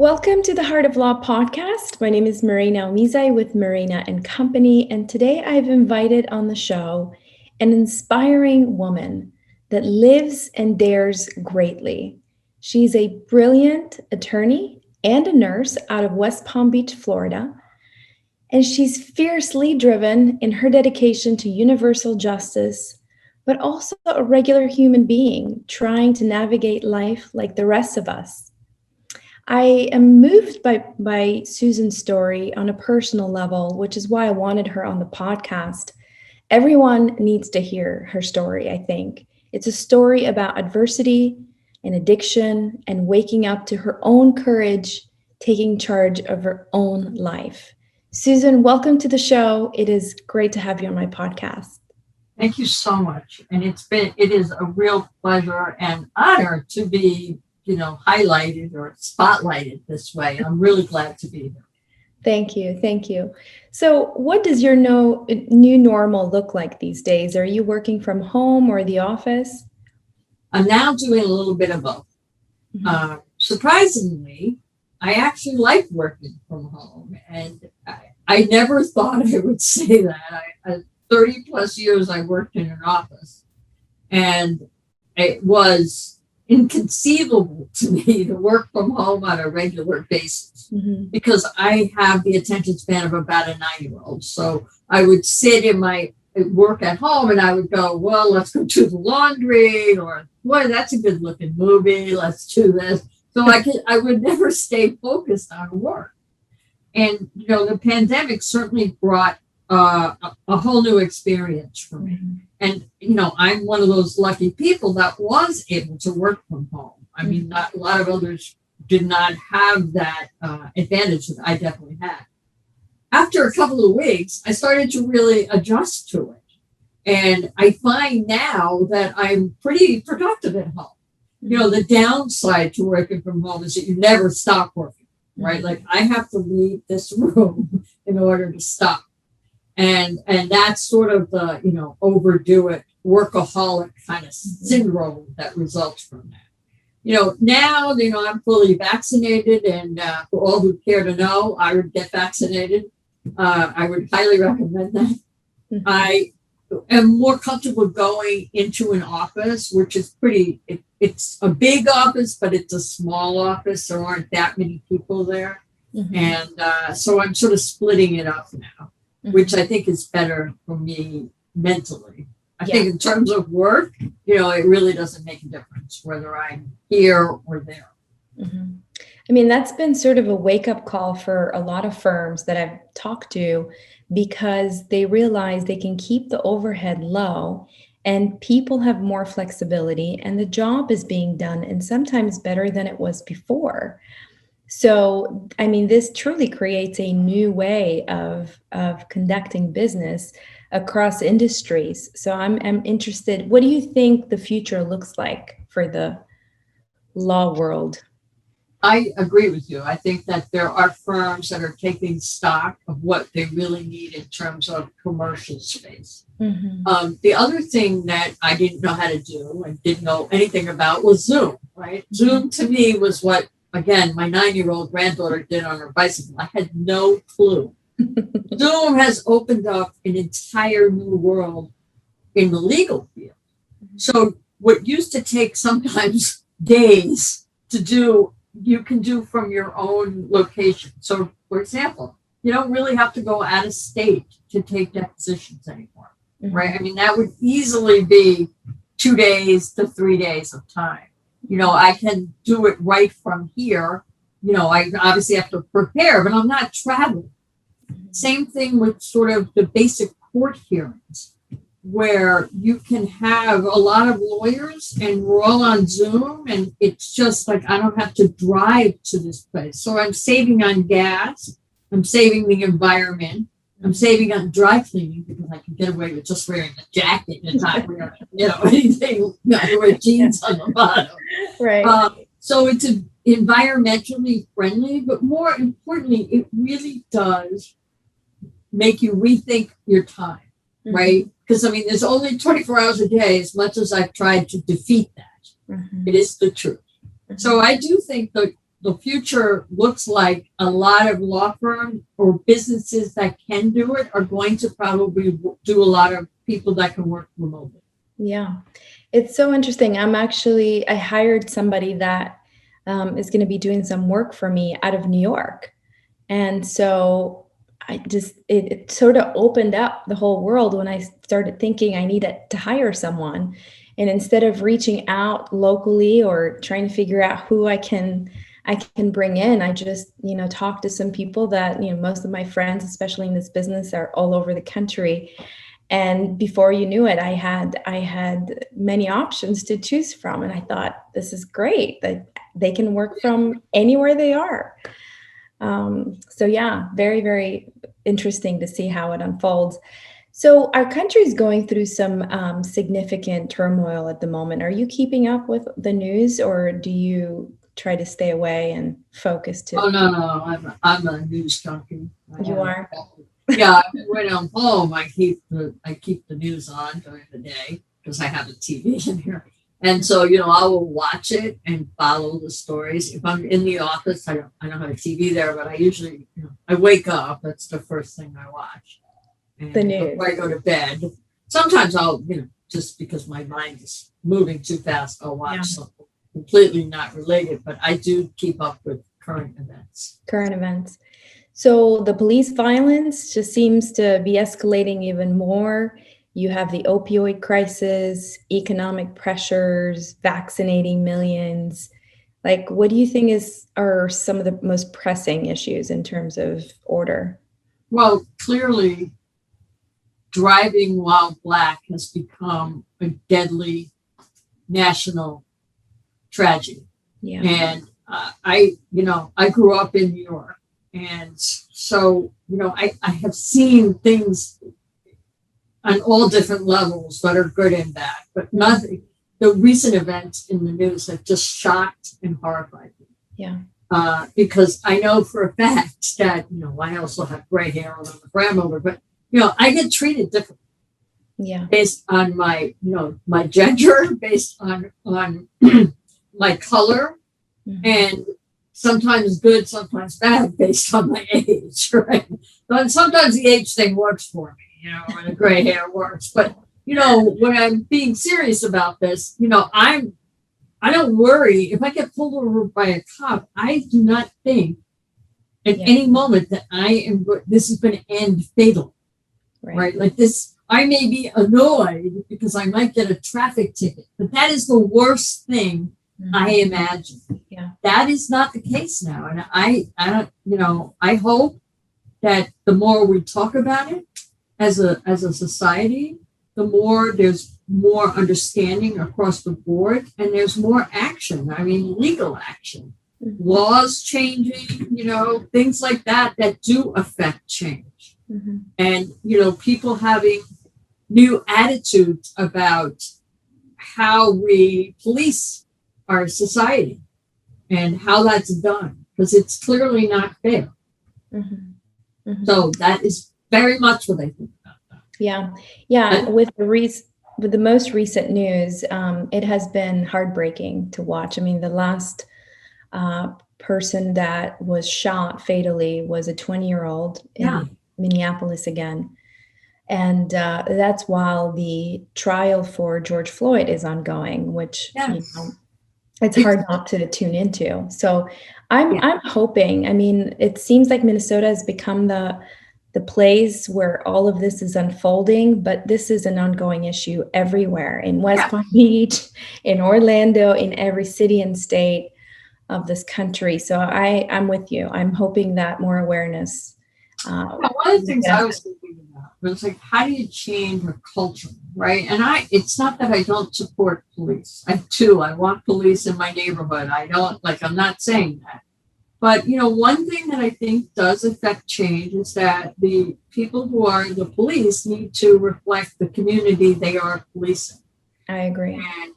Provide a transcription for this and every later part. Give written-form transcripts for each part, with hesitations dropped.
Welcome to the Heart of Law podcast. My name is Mirena Umizaj with Mirena and Company, and today I've invited on the show an inspiring woman that lives and dares greatly. She's a brilliant attorney and a nurse out of West Palm Beach, Florida, and she's fiercely driven in her dedication to universal justice, but also a regular human being trying to navigate life like the rest of us. I am moved by Susan's story on a personal level, which is why I wanted her on the podcast. Everyone needs to hear her story, I think. It's a story about adversity and addiction and waking up to her own courage, taking charge of her own life. Susan, welcome to the show. It is great to have you on my podcast. Thank you so much. And it is a real pleasure and honor to be highlighted or spotlighted this way. I'm really glad to be here. Thank you. So what does your new normal look like these days? Are you working from home or the office? I'm now doing a little bit of both. Mm-hmm. Surprisingly, I actually like working from home. And I never thought I would say that. 30 plus years I worked in an office. And it was inconceivable to me to work from home on a regular basis because I have the attention span of about a 9-year-old. So I would sit in my work at home and I would go, well, let's go do the laundry, or boy, that's a good looking movie. Let's do this. So I would never stay focused on work. And, the pandemic certainly brought a whole new experience for me. And, I'm one of those lucky people that was able to work from home. I mean, a lot of others did not have that advantage that I definitely had. After a couple of weeks, I started to really adjust to it. And I find now that I'm pretty productive at home. The downside to working from home is that you never stop working, right? Like I have to leave this room in order to stop. And that's sort of the, overdo it, workaholic kind of syndrome that results from that. Now, I'm fully vaccinated, and for all who care to know, I would get vaccinated. I would highly recommend that. I am more comfortable going into an office, which is it's a big office, but it's a small office. There aren't that many people there. And so I'm sort of splitting it up now, which I think is better for me mentally. I think in terms of work, it really doesn't make a difference whether I'm here or there. I mean, that's been sort of a wake-up call for a lot of firms that I've talked to, because they realize they can keep the overhead low and people have more flexibility and the job is being done and sometimes better than it was before. So, I mean, this truly creates a new way of conducting business across industries. So I'm interested, what do you think the future looks like for the law world? I agree with you. I think that there are firms that are taking stock of what they really need in terms of commercial space. The other thing that I didn't know how to do and didn't know anything about was Zoom, right? Zoom to me was what, again, my 9-year-old granddaughter did on her bicycle. I had no clue. Zoom has opened up an entire new world in the legal field. So what used to take sometimes days to do, you can do from your own location. So, for example, you don't really have to go out of state to take depositions anymore, right? I mean, that would easily be 2 days to 3 days of time. I can do it right from here. I obviously have to prepare, but I'm not traveling. Same thing with sort of the basic court hearings, where you can have a lot of lawyers and we're all on Zoom, and it's just like I don't have to drive to this place. So I'm saving on gas, I'm saving the environment, I'm saving on dry cleaning because I can get away with just wearing a jacket and not wearing, anything, not wearing jeans on the bottom. Right. So it's environmentally friendly, but more importantly, it really does make you rethink your time, right? Because, I mean, there's only 24 hours a day, as much as I've tried to defeat that. It is the truth. So I do think that the future looks like a lot of law firms or businesses that can do it are going to probably do a lot of people that can work remotely. Yeah, it's so interesting. I hired somebody that is going to be doing some work for me out of New York. And so it sort of opened up the whole world when I started thinking I needed to hire someone. And instead of reaching out locally or trying to figure out who I can bring in, I just, talk to some people that, most of my friends, especially in this business, are all over the country. And before you knew it, I had many options to choose from. And I thought, this is great that they can work from anywhere they are. So yeah, very, very interesting to see how it unfolds. So our country is going through some significant turmoil at the moment. Are you keeping up with the news, or do you try to stay away and focus to? Oh no, I'm a news junkie. You are? Yeah, when I'm home, I keep the news on during the day because I have a TV in here. And so, I will watch it and follow the stories. If I'm in the office, I don't have a TV there, but I usually, I wake up. That's the first thing I watch. And the news. Before I go to bed. Sometimes I'll, just because my mind is moving too fast, I'll watch something completely not related. But I do keep up with current events. So the police violence just seems to be escalating even more. You have the opioid crisis, economic pressures, vaccinating millions. Like, what do you think are some of the most pressing issues in terms of order? Well, clearly, driving while Black has become a deadly national tragedy. Yeah. And I grew up in New York. And so, I have seen things on all different levels that are good and bad, but nothing. The recent events in the news have just shocked and horrified me. Yeah. Because I know for a fact that, I also have gray hair and I'm a grandmother, but, I get treated differently. Yeah. Based on my, my gender, based on my color, and sometimes good, sometimes bad, based on my age, right? But sometimes the age thing works for me. And the gray hair works. But, when I'm being serious about this, I don't worry. If I get pulled over by a cop, I do not think at any moment that this is going to end fatal, right? Like this, I may be annoyed because I might get a traffic ticket, but that is the worst thing I imagine. Yeah. That is not the case now. And I hope that the more we talk about it, as a society, the more there's more understanding across the board, and there's more action. I mean, legal action, laws changing, things like that do affect change. And, people having new attitudes about how we police our society and how that's done, because it's clearly not fair. So that is very much what I think about that. Yeah. With the most recent news, it has been heartbreaking to watch. I mean, the last person that was shot fatally was a 20-year-old in Minneapolis again. And that's while the trial for George Floyd is ongoing, which it's hard not to tune into. So I'm hoping. I mean, it seems like Minnesota has become the place where all of this is unfolding, but this is an ongoing issue everywhere, in West Palm Beach, in Orlando, in every city and state of this country. So I'm with you. I'm hoping that more awareness. One of the things I was thinking about was like, how do you change a culture, right? And it's not that I don't support police. I want police in my neighborhood. I'm not saying that. But, one thing that I think does affect change is that the people who are the police need to reflect the community they are policing. I agree. And,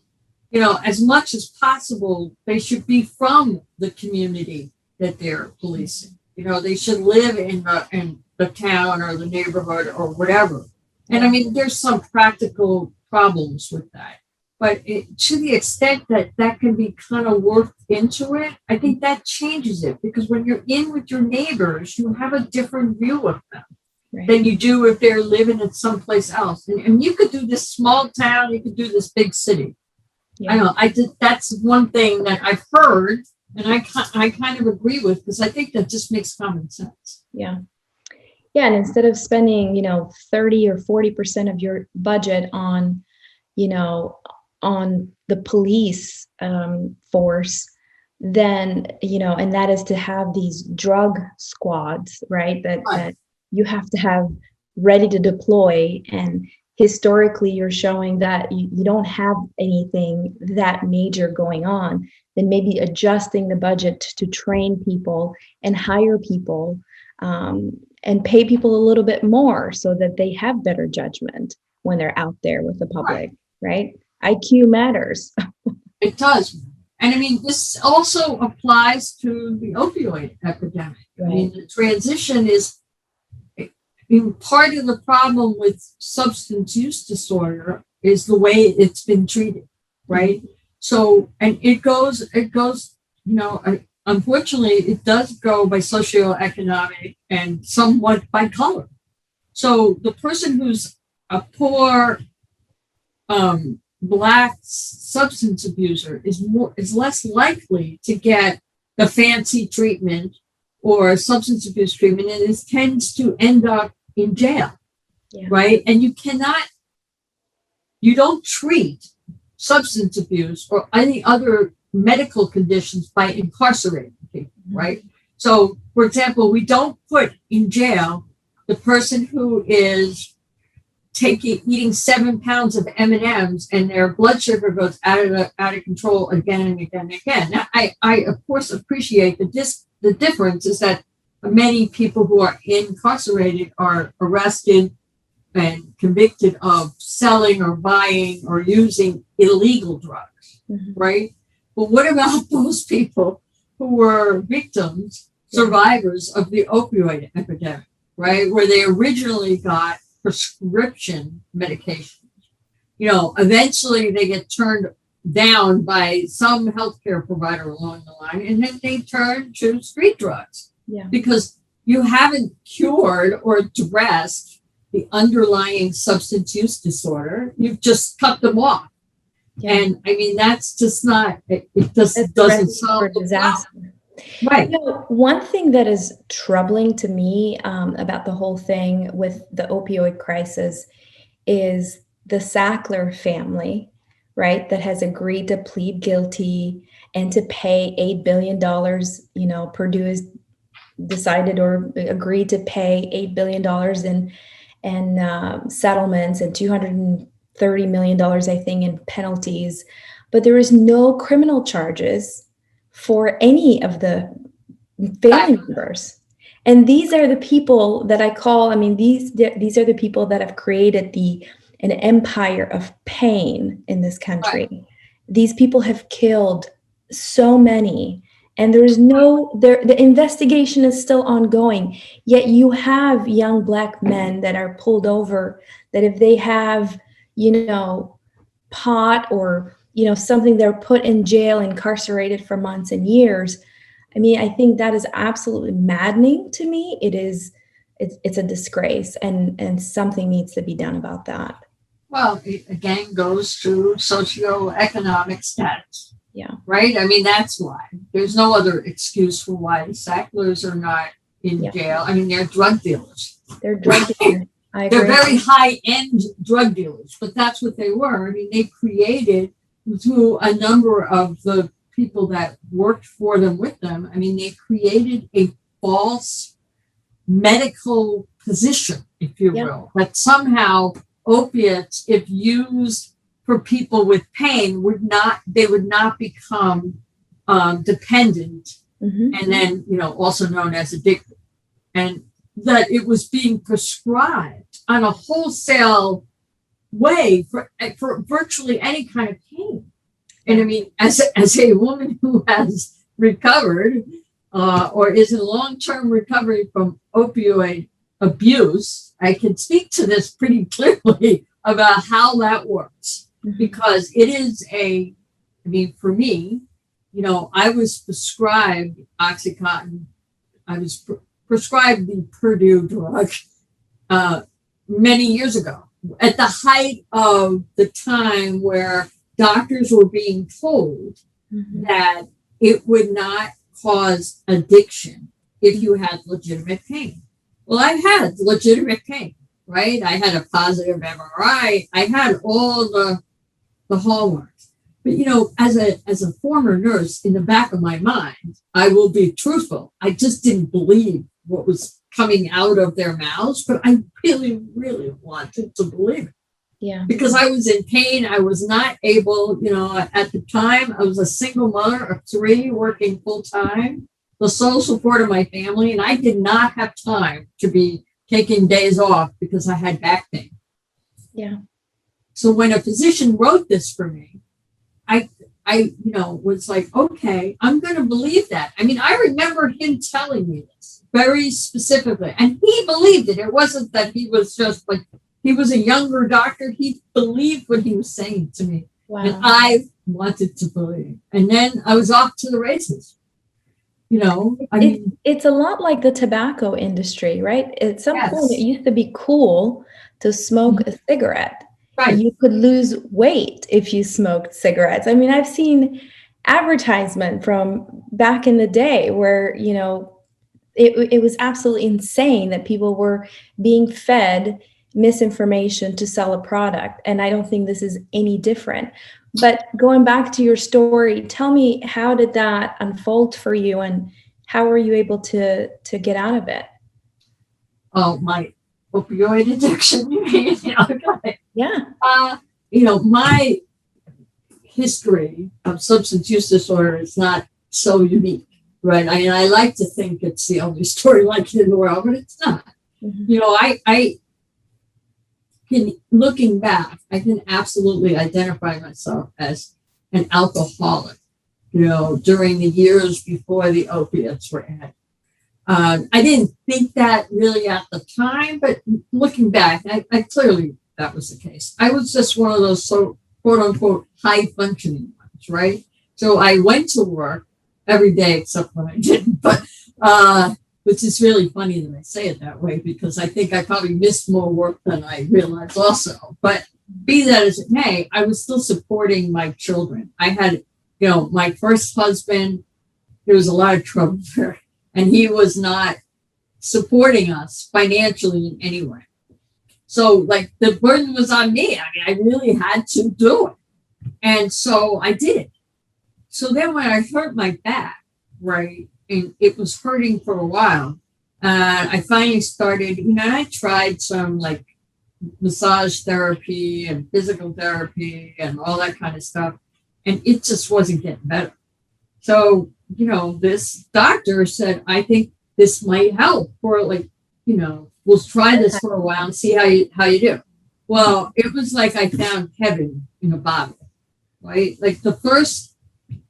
as much as possible, they should be from the community that they're policing. They should live in the town or the neighborhood or whatever. And I mean, there's some practical problems with that. But to the extent that that can be kind of worked into it, I think that changes it, because when you're in with your neighbors, you have a different view of them than you do if they're living in someplace else. And you could do this small town, you could do this big city. Yeah. I know. That's one thing that I've heard, and I kind of agree with, because I think that just makes common sense. Yeah. Yeah. And instead of spending, 30 or 40% of your budget on, on the police force, then, and that is to have these drug squads, right? That you have to have ready to deploy. And historically, you're showing that you don't have anything that major going on, then maybe adjusting the budget to train people and hire people and pay people a little bit more so that they have better judgment when they're out there with the public, right? IQ matters. It does. And I mean, this also applies to the opioid epidemic. Right. I mean, the transition is part of the problem with substance use disorder is the way it's been treated, right? So, and it goes, unfortunately, it does go by socioeconomic and somewhat by color. So the person who's a poor Black substance abuser is less likely to get the fancy treatment or substance abuse treatment, and it tends to end up in jail, right? And you don't treat substance abuse or any other medical conditions by incarcerating people, right? So, for example, we don't put in jail the person who is eating 7 pounds of M&Ms and their blood sugar goes out of control again and again and again. Now, I of course appreciate the difference is that many people who are incarcerated are arrested and convicted of selling or buying or using illegal drugs, right? But what about those people who were victims, survivors of the opioid epidemic, right? Where they originally got prescription medications. Eventually they get turned down by some healthcare provider along the line, and then they turn to street drugs. Yeah. Because you haven't cured or addressed the underlying substance use disorder. You've just cut them off. Yeah. And I mean, that's just not, it just doesn't solve the disaster. Right. One thing that is troubling to me about the whole thing with the opioid crisis is the Sackler family, right, that has agreed to plead guilty and to pay $8 billion, Purdue has decided or agreed to pay $8 billion in settlements and $230 million, I think, in penalties. But there is no criminal charges for any of the family members. And these are the people that I call, these are the people that have created an empire of pain in this country. Right. These people have killed so many, and the investigation is still ongoing. Yet you have young Black men that are pulled over, that if they have, pot or something, they're put in jail, incarcerated for months and years. I think that is absolutely maddening to me. It's a disgrace, and something needs to be done about that. Well, it again goes to socioeconomic status. Yeah. Right? That's why. There's no other excuse for why the Sacklers are not in jail. They're drug dealers. They're drug dealers. They're very high-end drug dealers, but that's what they were. They created, through a number of the people that worked for them with them, they created a false medical position, if you will, that somehow opiates, if used for people with pain, would not become dependent, and then also known as addicted, and that it was being prescribed on a wholesale way for virtually any kind of pain. And as a woman who has recovered or is in long-term recovery from opioid abuse, I can speak to this pretty clearly about how that works. because it is for me, I was prescribed Oxycontin. I was prescribed the Purdue drug many years ago, at the height of the time where doctors were being told that it would not cause addiction if you had legitimate pain. Well, I had legitimate pain, right? I had a positive MRI. I had all the hallmarks. But, as a former nurse, in the back of my mind, I will be truthful. I just didn't believe what was coming out of their mouths, but I really, really wanted to believe it. Yeah. Because I was in pain. I was not able, at the time, I was a single mother of 3 working full time, the sole support of my family, and I did not have time to be taking days off because I had back pain. Yeah. So when a physician wrote this for me, I was like, okay, I'm going to believe that. I remember him telling me this very specifically, and he believed it. It wasn't that he was just like, he was a younger doctor. He believed what he was saying to me. Wow. And I wanted to believe. And then I was off to the races. It's a lot like the tobacco industry, right? At some point, it used to be cool to smoke a cigarette. Right. You could lose weight if you smoked cigarettes. I've seen advertisement from back in the day where, it was absolutely insane that people were being fed misinformation to sell a product. And I don't think this is any different. But going back to your story, tell me, how did that unfold for you and how were you able to get out of it? Oh, my opioid addiction, you mean? Okay. Yeah. My history of substance use disorder is not so unique, right? I like to think it's the only story like it in the world, but it's not. I looking back, I can absolutely identify myself as an alcoholic, during the years before the opiates were added. I didn't think that really at the time, but looking back, I clearly that was the case. I was just one of those quote unquote high functioning ones, right? So I went to work every day except when I didn't, but which is really funny that I say it that way because I think I probably missed more work than I realized also. But be that as it may, I was still supporting my children. I had, my first husband, there was a lot of trouble there, and he was not supporting us financially in any way. So like the burden was on me. I really had to do it. And so I did. So then when I hurt my back, right, and it was hurting for a while, I finally started, I tried some like massage therapy and physical therapy and all that kind of stuff. And it just wasn't getting better. So, this doctor said, I think this might help for we'll try this for a while and see how you do. Well, it was like I found heaven in a bottle, right? Like the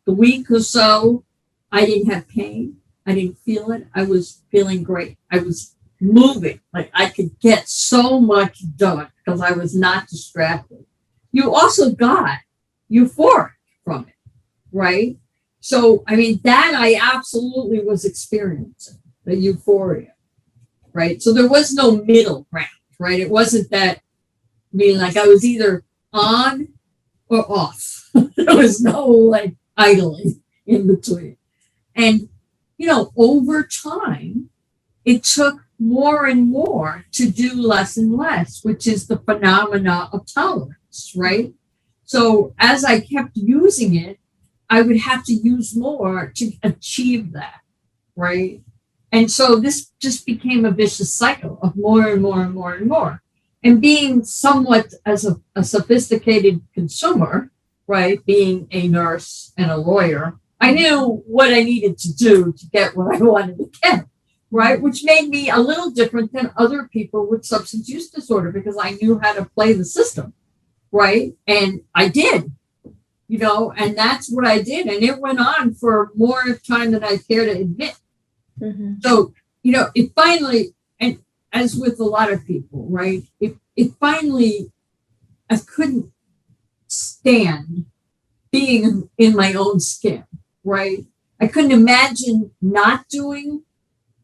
week or so, I didn't have pain. I didn't feel it. I was feeling great. I was moving. Like I could get so much done because I was not distracted. You also got euphoric from it, right? So, that I absolutely was experiencing, the euphoria, right? So there was no middle ground, right? It wasn't that, like I was either on or off. There was no idling in between. And, over time, it took more and more to do less and less, which is the phenomena of tolerance, right? So as I kept using it, I would have to use more to achieve that, right? And so this just became a vicious cycle of more and more and more and more. And being somewhat as a sophisticated consumer, right, being a nurse and a lawyer, I knew what I needed to do to get what I wanted to get, right? Which made me a little different than other people with substance use disorder because I knew how to play the system, right? And I did, and that's what I did. And it went on for more time than I care to admit. Mm-hmm. So, it finally, and as with a lot of people, right, it finally, I couldn't stand being in my own skin, right? I couldn't imagine not doing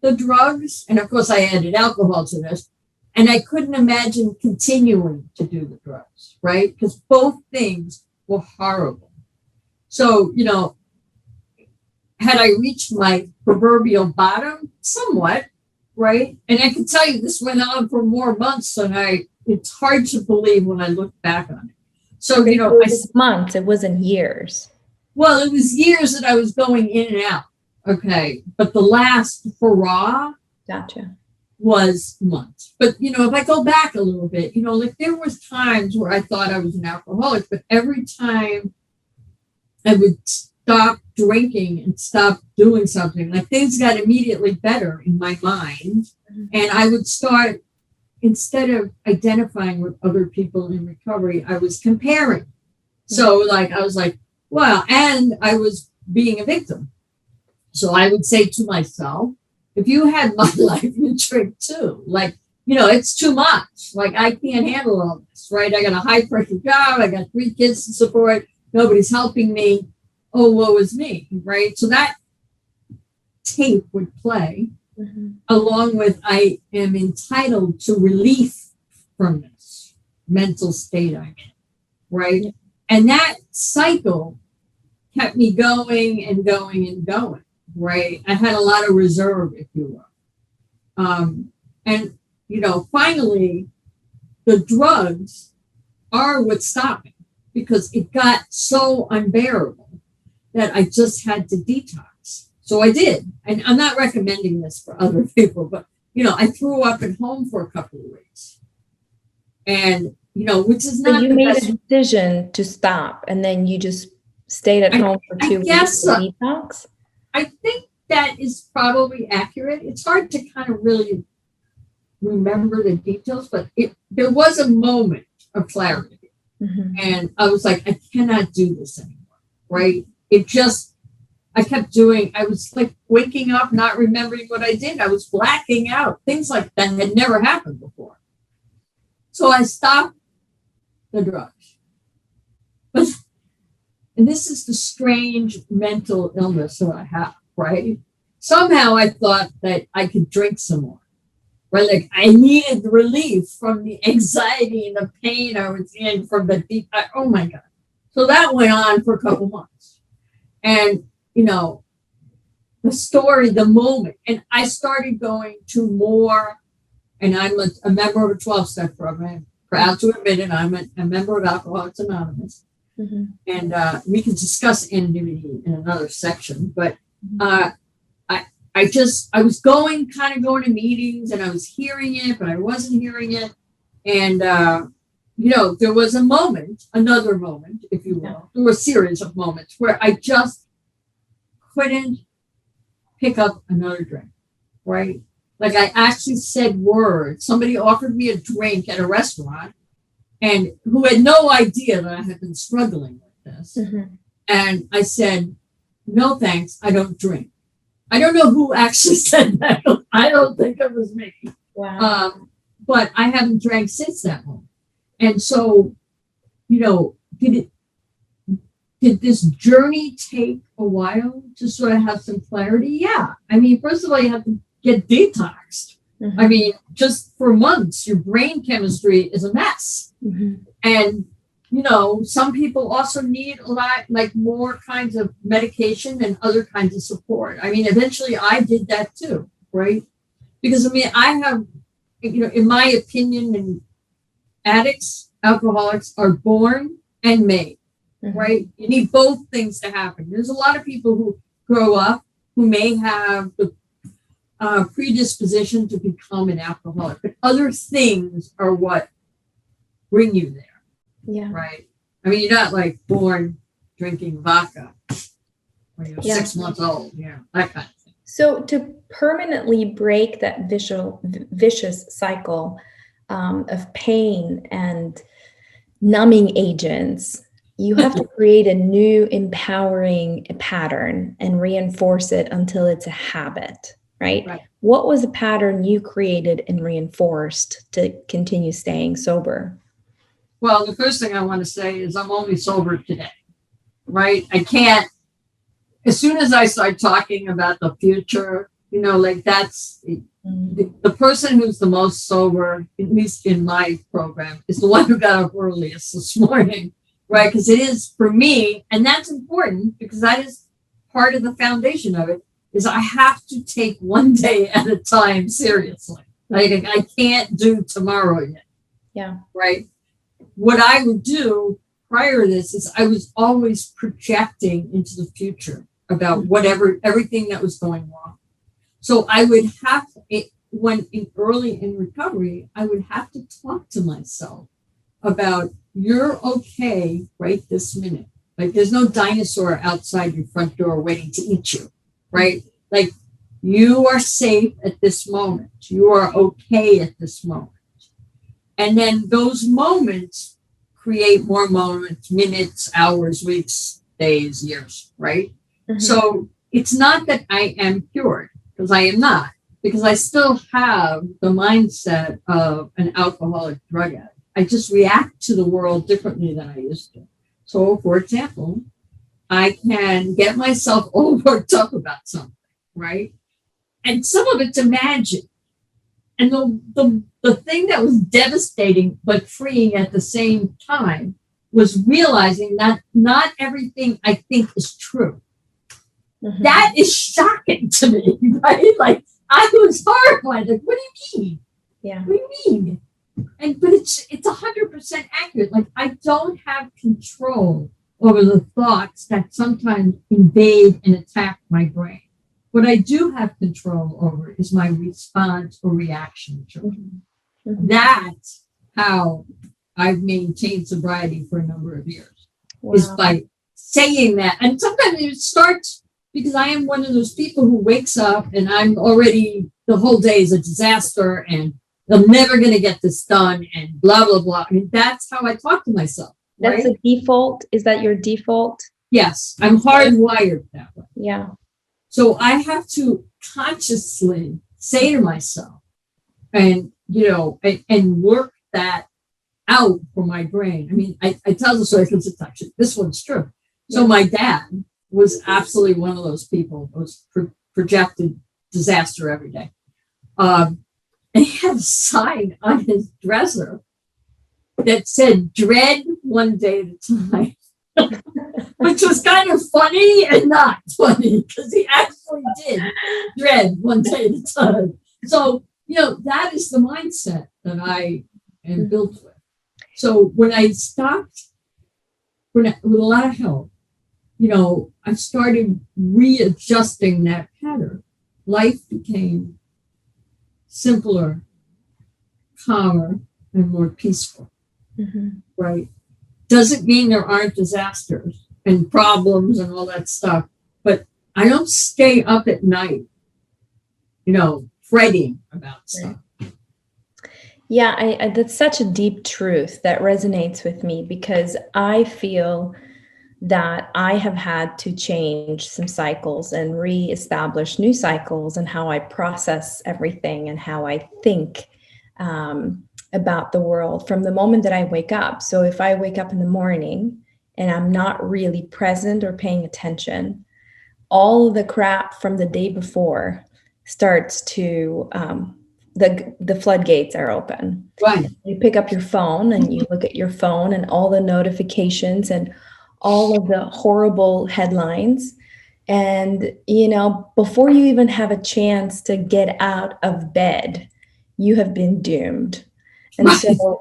the drugs. And of course, I added alcohol to this. And I couldn't imagine continuing to do the drugs, right? Because both things were horrible. So, had I reached my proverbial bottom? Somewhat, right? And I can tell you this went on for more months than it's hard to believe when I look back on it. So, it was months, it wasn't years. Well, it was years that I was going in and out. Okay. But the last hurrah Gotcha. was months. But, if I go back a little bit, like there was times where I thought I was an alcoholic, but every time I would stop drinking and stop doing something, like things got immediately better in my mind. Mm-hmm. And I would start, instead of identifying with other people in recovery, I was comparing. Mm-hmm. So like, I was like, wow. And I was being a victim. So I would say to myself, if you had my life, you'd drink too. Like, it's too much. Like, I can't handle all this, right? I got a high pressure job. I got 3 kids to support. Nobody's helping me. Oh, woe is me, right? So that tape would play along with I am entitled to relief from this mental state I'm in, right? Yeah. And that cycle kept me going and going and going, right? I had a lot of reserve, if you will. And, finally, the drugs are what stopped me because it got so unbearable that I just had to detox. So I did. And I'm not recommending this for other people, but, I threw up at home for a couple of weeks. And, which is not. So you made a decision to stop and then you just stayed at home for 2 weeks to detox? I think that is probably accurate. It's hard to kind of really remember the details, but there was a moment of clarity. Mm-hmm. And I was like, I cannot do this anymore, right? I kept doing, I was like waking up, not remembering what I did. I was blacking out. Things like that had never happened before. So I stopped the drugs. And this is the strange mental illness that I have, right? Somehow I thought that I could drink some more, right? Like I needed relief from the anxiety and the pain I was in from the deep, oh my God. So that went on for a couple months. And, the story, the moment, and I started going to more, and I'm a member of a 12-step program, proud to admit it, I'm a member of Alcoholics Anonymous. Mm-hmm. And we can discuss anonymity in another section, but I was going to meetings and I was hearing it, but I wasn't hearing it. And, there was another moment, if you will. Yeah. There were a series of moments where I just couldn't pick up another drink, right? Like I actually said words. Somebody offered me a drink at a restaurant and who had no idea that I had been struggling with this. Mm-hmm. And I said, no, thanks. I don't drink. I don't know who actually said that. I don't think it was me. Wow. But I haven't drank since that moment. And so, did this journey take a while to sort of have some clarity? Yeah. I mean, first of all, you have to get detoxed. Mm-hmm. I mean, just for months, your brain chemistry is a mess. Mm-hmm. And, some people also need a lot, like more kinds of medication and other kinds of support. I mean, eventually I did that too, right? Because, I have, in my opinion, and addicts, alcoholics are born and made. Mm-hmm. Right? You need both things to happen. There's a lot of people who grow up who may have the predisposition to become an alcoholic, but other things are what bring you there. Yeah. Right? I mean, you're not like born drinking vodka when you're 6 months old. Yeah, that kind of thing. So to permanently break that vicious cycle of pain and numbing agents, you have to create a new empowering pattern and reinforce it until it's a habit, right? What was a pattern you created and reinforced to continue staying sober? Well, the first thing I want to say is I'm only sober today, right? I can't, as soon as I start talking about the future, like that's the person who's the most sober, at least in my program, is the one who got up earliest this morning, right? Because it is for me, and that's important because that is part of the foundation of it, is I have to take one day at a time seriously. Like I can't do tomorrow yet. Yeah. Right. What I would do prior to this is I was always projecting into the future about everything that was going wrong. So I would have it early in recovery, I would have to talk to myself about you're okay right this minute. Like there's no dinosaur outside your front door waiting to eat you, right? Like you are safe at this moment. You are okay at this moment. And then those moments create more moments, minutes, hours, weeks, days, years, right? Mm-hmm. So it's not that I am cured, because I am not, because I still have the mindset of an alcoholic drug addict. I just react to the world differently than I used to. So, for example, I can get myself all worked up about something, right? And some of it's imagined. And the thing that was devastating but freeing at the same time was realizing that not everything I think is true. Mm-hmm. That is shocking to me, right? Like I was horrified. Like, what do you mean? Yeah. What do you mean? But it's 100% accurate. Like I don't have control over the thoughts that sometimes invade and attack my brain. What I do have control over is my response or reaction to it. Mm-hmm. That's how I've maintained sobriety for a number of years. Wow. Is by saying that. And sometimes it starts because I am one of those people who wakes up and I'm already, the whole day is a disaster and I'm never going to get this done and blah, blah, blah. I mean, that's how I talk to myself. Right? That's a default. Is that your default? Yes. I'm hardwired that way. Yeah. So I have to consciously say to myself and work that out for my brain. I mean, I tell the story because it's actually, this one's true. Yeah. So my dad was absolutely one of those people who was projected disaster every day. And he had a sign on his dresser that said, dread one day at a time. Which was kind of funny and not funny because he actually did dread one day at a time. So, that is the mindset that I am built with. So when I stopped, with a lot of help, I started readjusting that pattern. Life became simpler, calmer, and more peaceful. Mm-hmm. Right? Doesn't mean there aren't disasters and problems and all that stuff, but I don't stay up at night, fretting about stuff. Yeah, that's such a deep truth that resonates with me because I feel that I have had to change some cycles and reestablish new cycles and how I process everything and how I think about the world from the moment that I wake up. So if I wake up in the morning and I'm not really present or paying attention, all of the crap from the day before starts to, the floodgates are open. Right. You pick up your phone and you look at your phone and all the notifications and all of the horrible headlines. And, before you even have a chance to get out of bed, you have been doomed. And so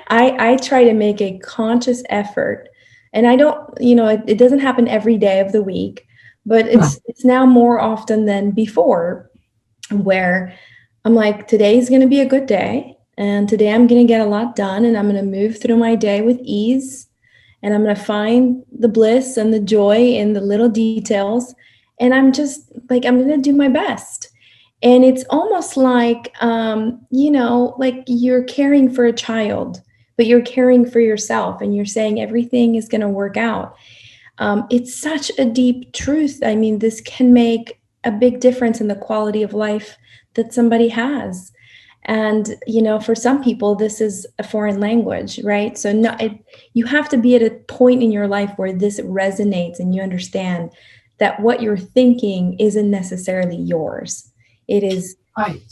I try to make a conscious effort, and I don't, it doesn't happen every day of the week, but it's now more often than before where I'm like, today's going to be a good day. And today I'm going to get a lot done and I'm going to move through my day with ease. And I'm going to find the bliss and the joy in the little details. And I'm just like, I'm going to do my best. And it's almost like, like you're caring for a child, but you're caring for yourself and you're saying everything is going to work out. It's such a deep truth. I mean, this can make a big difference in the quality of life that somebody has. And, for some people, this is a foreign language, right? So you have to be at a point in your life where this resonates and you understand that what you're thinking isn't necessarily yours. It is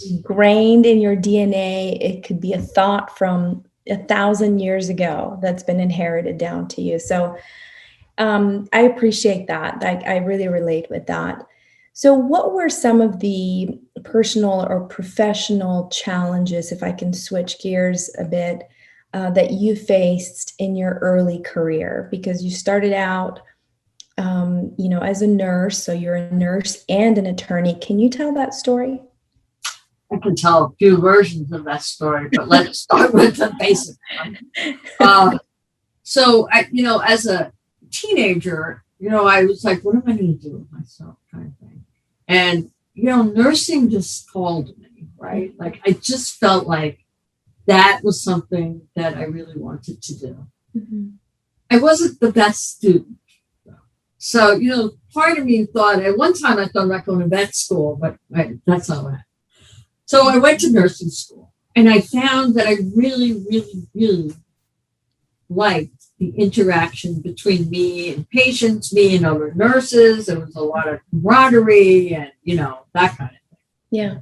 ingrained in your DNA. It could be a thought from 1,000 years ago that's been inherited down to you. So I appreciate that. I really relate with that. So what were some of the personal or professional challenges, if I can switch gears a bit, that you faced in your early career? Because you started out, as a nurse, so you're a nurse and an attorney. Can you tell that story? I can tell a few versions of that story, but let's start with the basic one. So, as a teenager, I was like, what am I going to do with myself, kind of thing. And, nursing just called me, right? Like, I just felt like that was something that I really wanted to do. Mm-hmm. I wasn't the best student. So, part of me thought, at one time I thought about going to vet school, but that's not what happened. So I went to nursing school, and I found that I really, really, really liked the interaction between me and patients, me and other nurses. There was a lot of camaraderie and, that kind of thing. Yeah.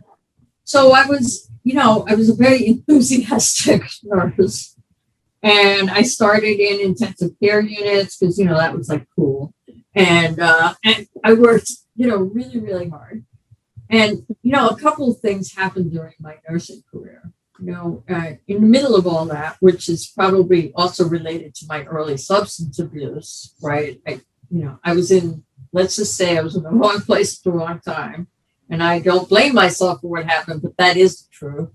So I was a very enthusiastic nurse, and I started in intensive care units because, that was like cool. And I worked, really, really hard. And, a couple of things happened during my nursing career. In the middle of all that, which is probably also related to my early substance abuse, right? I was in, let's just say I was in the wrong place at the wrong time. And I don't blame myself for what happened, but that is the truth.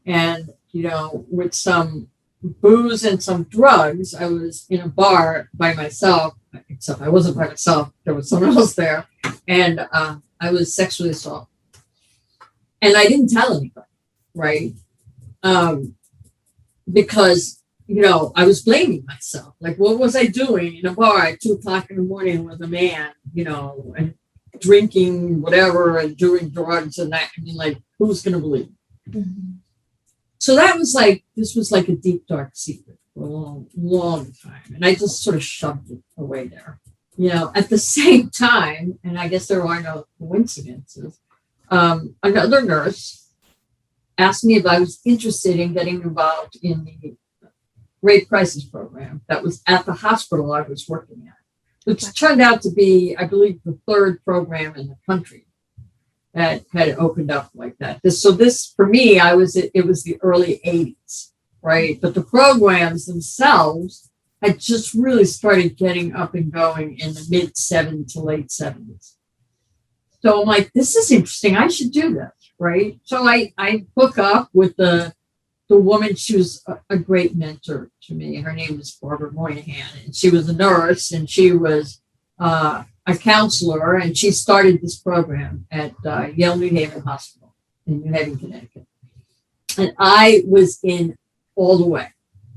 And, with some booze and some drugs, I was in a bar by myself, except I wasn't by myself. There was someone else there. And I was sexually assaulted. And I didn't tell anybody, right? Because, I was blaming myself. Like, what was I doing in a bar at 2:00 in the morning with a man, and drinking whatever and doing drugs and that? I mean, like, who's going to believe me? Mm-hmm. So this was like a deep, dark secret for a long, long time. And I just sort of shoved it away there. At the same time, and I guess there are no coincidences, another nurse asked me if I was interested in getting involved in the rape crisis program that was at the hospital I was working at, which turned out to be, I believe, the third program in the country that had opened up like that. This for me, it was the early 80s, right? But the programs themselves had just really started getting up and going in the mid 70s to late 70s. So I'm like, this is interesting. I should do this, right? So I hook up with the woman. She was a great mentor to me. Her name was Barbara Moynihan, and she was a nurse, and she was a counselor, and she started this program at Yale New Haven Hospital in New Haven, Connecticut. And I was in all the way,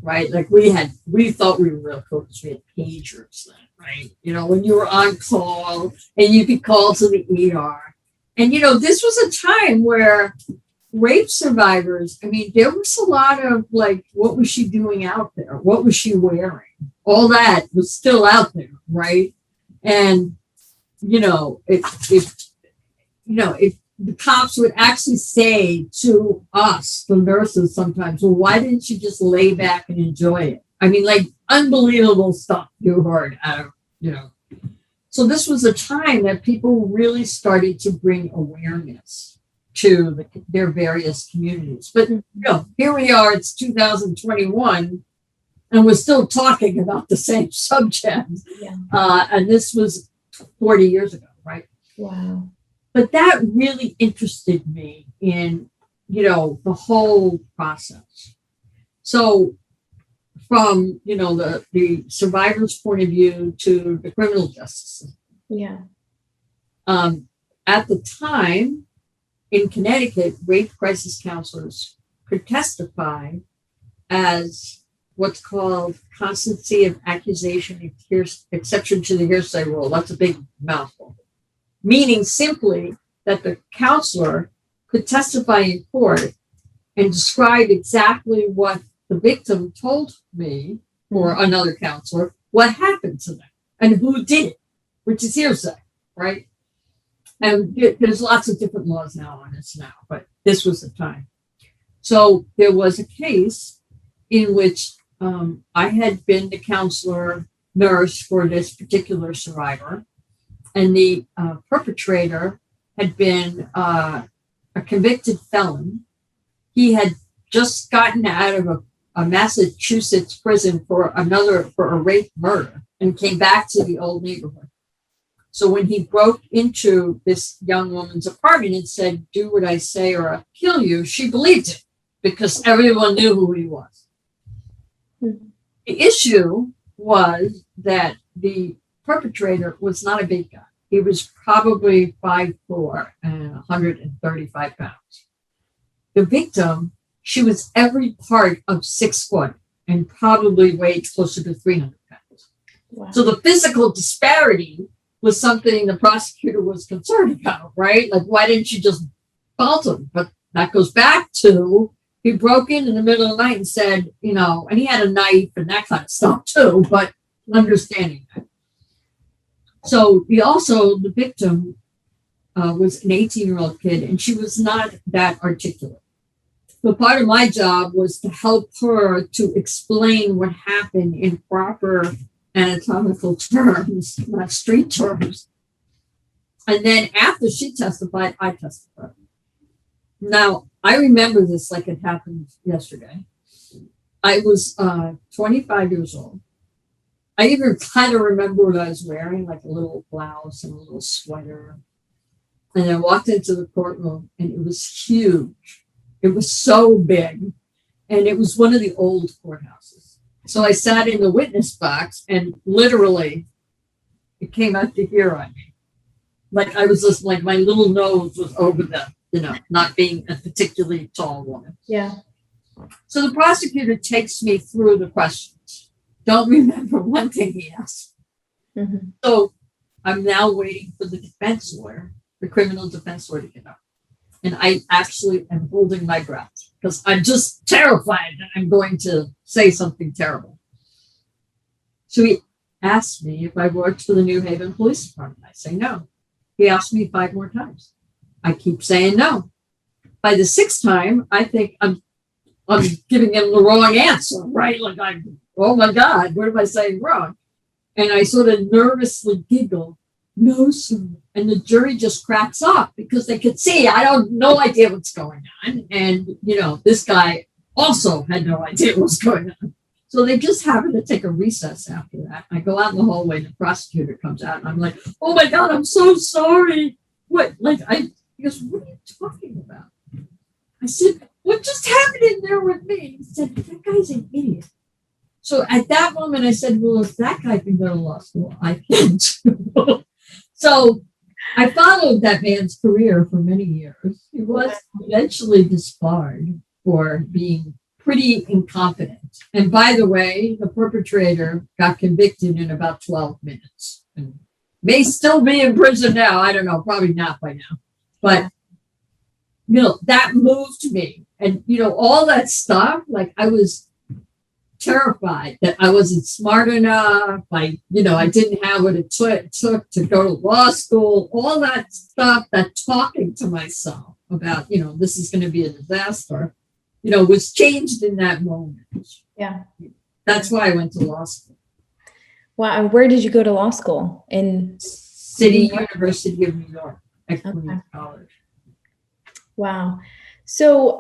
right? Like we thought we were real cool because we had pagers then, right? When you were on call and you could call to the ER. And, this was a time where rape survivors, I mean, there was a lot of like, what was she doing out there? What was she wearing? All that was still out there, right? And, if the cops would actually say to us, the nurses sometimes, well, why didn't you just lay back and enjoy it? I mean, like unbelievable stuff you heard out of, So this was a time that people really started to bring awareness to their various communities. But, here we are, it's 2021, and we're still talking about the same subject. Yeah. And this was 40 years ago, right? Wow. But that really interested me in, the whole process. So from, the survivor's point of view to the criminal justice system. Yeah. At the time in Connecticut, rape crisis counselors could testify as what's called constancy of accusation, exception to the hearsay rule. That's a big mouthful. Meaning simply that the counselor could testify in court and describe exactly what the victim told me or another counselor, what happened to them and who did it, which is hearsay, right? And there's lots of different laws now on this now, but this was the time. So there was a case in which I had been the counselor nurse for this particular survivor, and the perpetrator had been a convicted felon. He had just gotten out of a Massachusetts prison for a rape murder and came back to the old neighborhood. So when he broke into this young woman's apartment and said, "Do what I say or I'll kill you," she believed him because everyone knew who he was. The issue was that the perpetrator was not a big guy. He was probably 5'4" and 135 pounds. The victim, she was every part of 6 foot and probably weighed closer to 300 pounds. Wow. So the physical disparity was something the prosecutor was concerned about, right? Like, why didn't you just bolt him? But that goes back to, he broke in the middle of the night and said, and he had a knife and that kind of stuff too, but understanding that. So the victim was an 18-year-old kid, and she was not that articulate. So part of my job was to help her to explain what happened in proper anatomical terms, not street terms. And then after she testified, I testified. Now, I remember this like it happened yesterday. I was 25 years old. I even kind of remember what I was wearing, like a little blouse and a little sweater. And I walked into the courtroom, and it was huge. It was so big. And it was one of the old courthouses. So I sat in the witness box, and literally it came out to here on me. Like I was just like, my little nose was over the, not being a particularly tall woman. Yeah. So the prosecutor takes me through the questions. Don't remember one thing he asked. Mm-hmm. So I'm now waiting for the defense lawyer, the criminal defense lawyer, to get up. And I actually am holding my breath because I'm just terrified that I'm going to say something terrible. So he asked me if I worked for the New Haven Police Department. I say no. He asked me 5 more times. I keep saying no. By the 6th time, I think I'm giving him the wrong answer, right? Like oh my God, what am I saying wrong? And I sort of nervously giggle, "No, sir." And the jury just cracks up because they could see I don't no idea what's going on. And, this guy also had no idea what was going on. So they just happened to take a recess after that. I go out in the hallway and the prosecutor comes out and I'm like, "Oh my God, I'm so sorry." He goes, "What are you talking about?" I said, "What just happened in there with me?" He said, "That guy's an idiot." So at that moment I said, "Well, if that guy can go to law school, I can too." So I followed that man's career for many years. He was eventually disbarred for being pretty incompetent. And by the way, the perpetrator got convicted in about 12 minutes and may still be in prison now. I don't know, probably not by now. But, that moved me. And, all that stuff, like I was terrified that I wasn't smart enough. I didn't have what it took to go to law school, all that stuff, that talking to myself about, this is going to be a disaster, was changed in that moment. Yeah. That's why I went to law school. Wow. And where did you go to law school? In City University of New York, at Queens College. Wow. So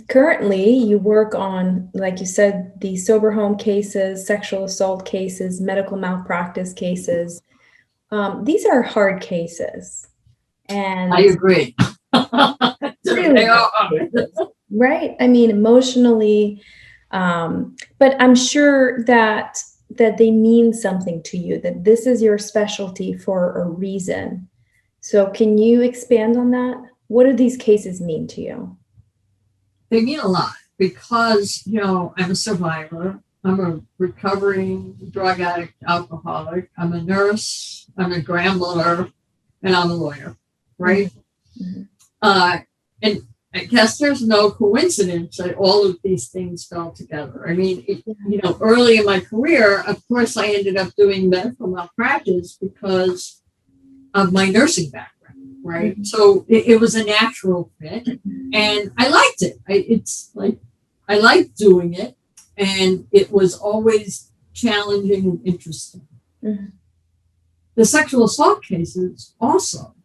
currently you work on, like you said, the sober home cases, sexual assault cases, medical malpractice cases. These are hard cases. And I agree. They are. Right. I mean, emotionally, but I'm sure that they mean something to you, that this is your specialty for a reason. So can you expand on that? What do these cases mean to you? They mean a lot because, I'm a survivor. I'm a recovering drug addict, alcoholic. I'm a nurse. I'm a grandmother, and I'm a lawyer, right? Mm-hmm. And I guess there's no coincidence that all of these things fell together. I mean, early in my career, of course, I ended up doing medical malpractice because of my nursing background, right? Mm-hmm. So it was a natural fit, and I liked it. I liked doing it, and it was always challenging and interesting. Mm-hmm. The sexual assault cases also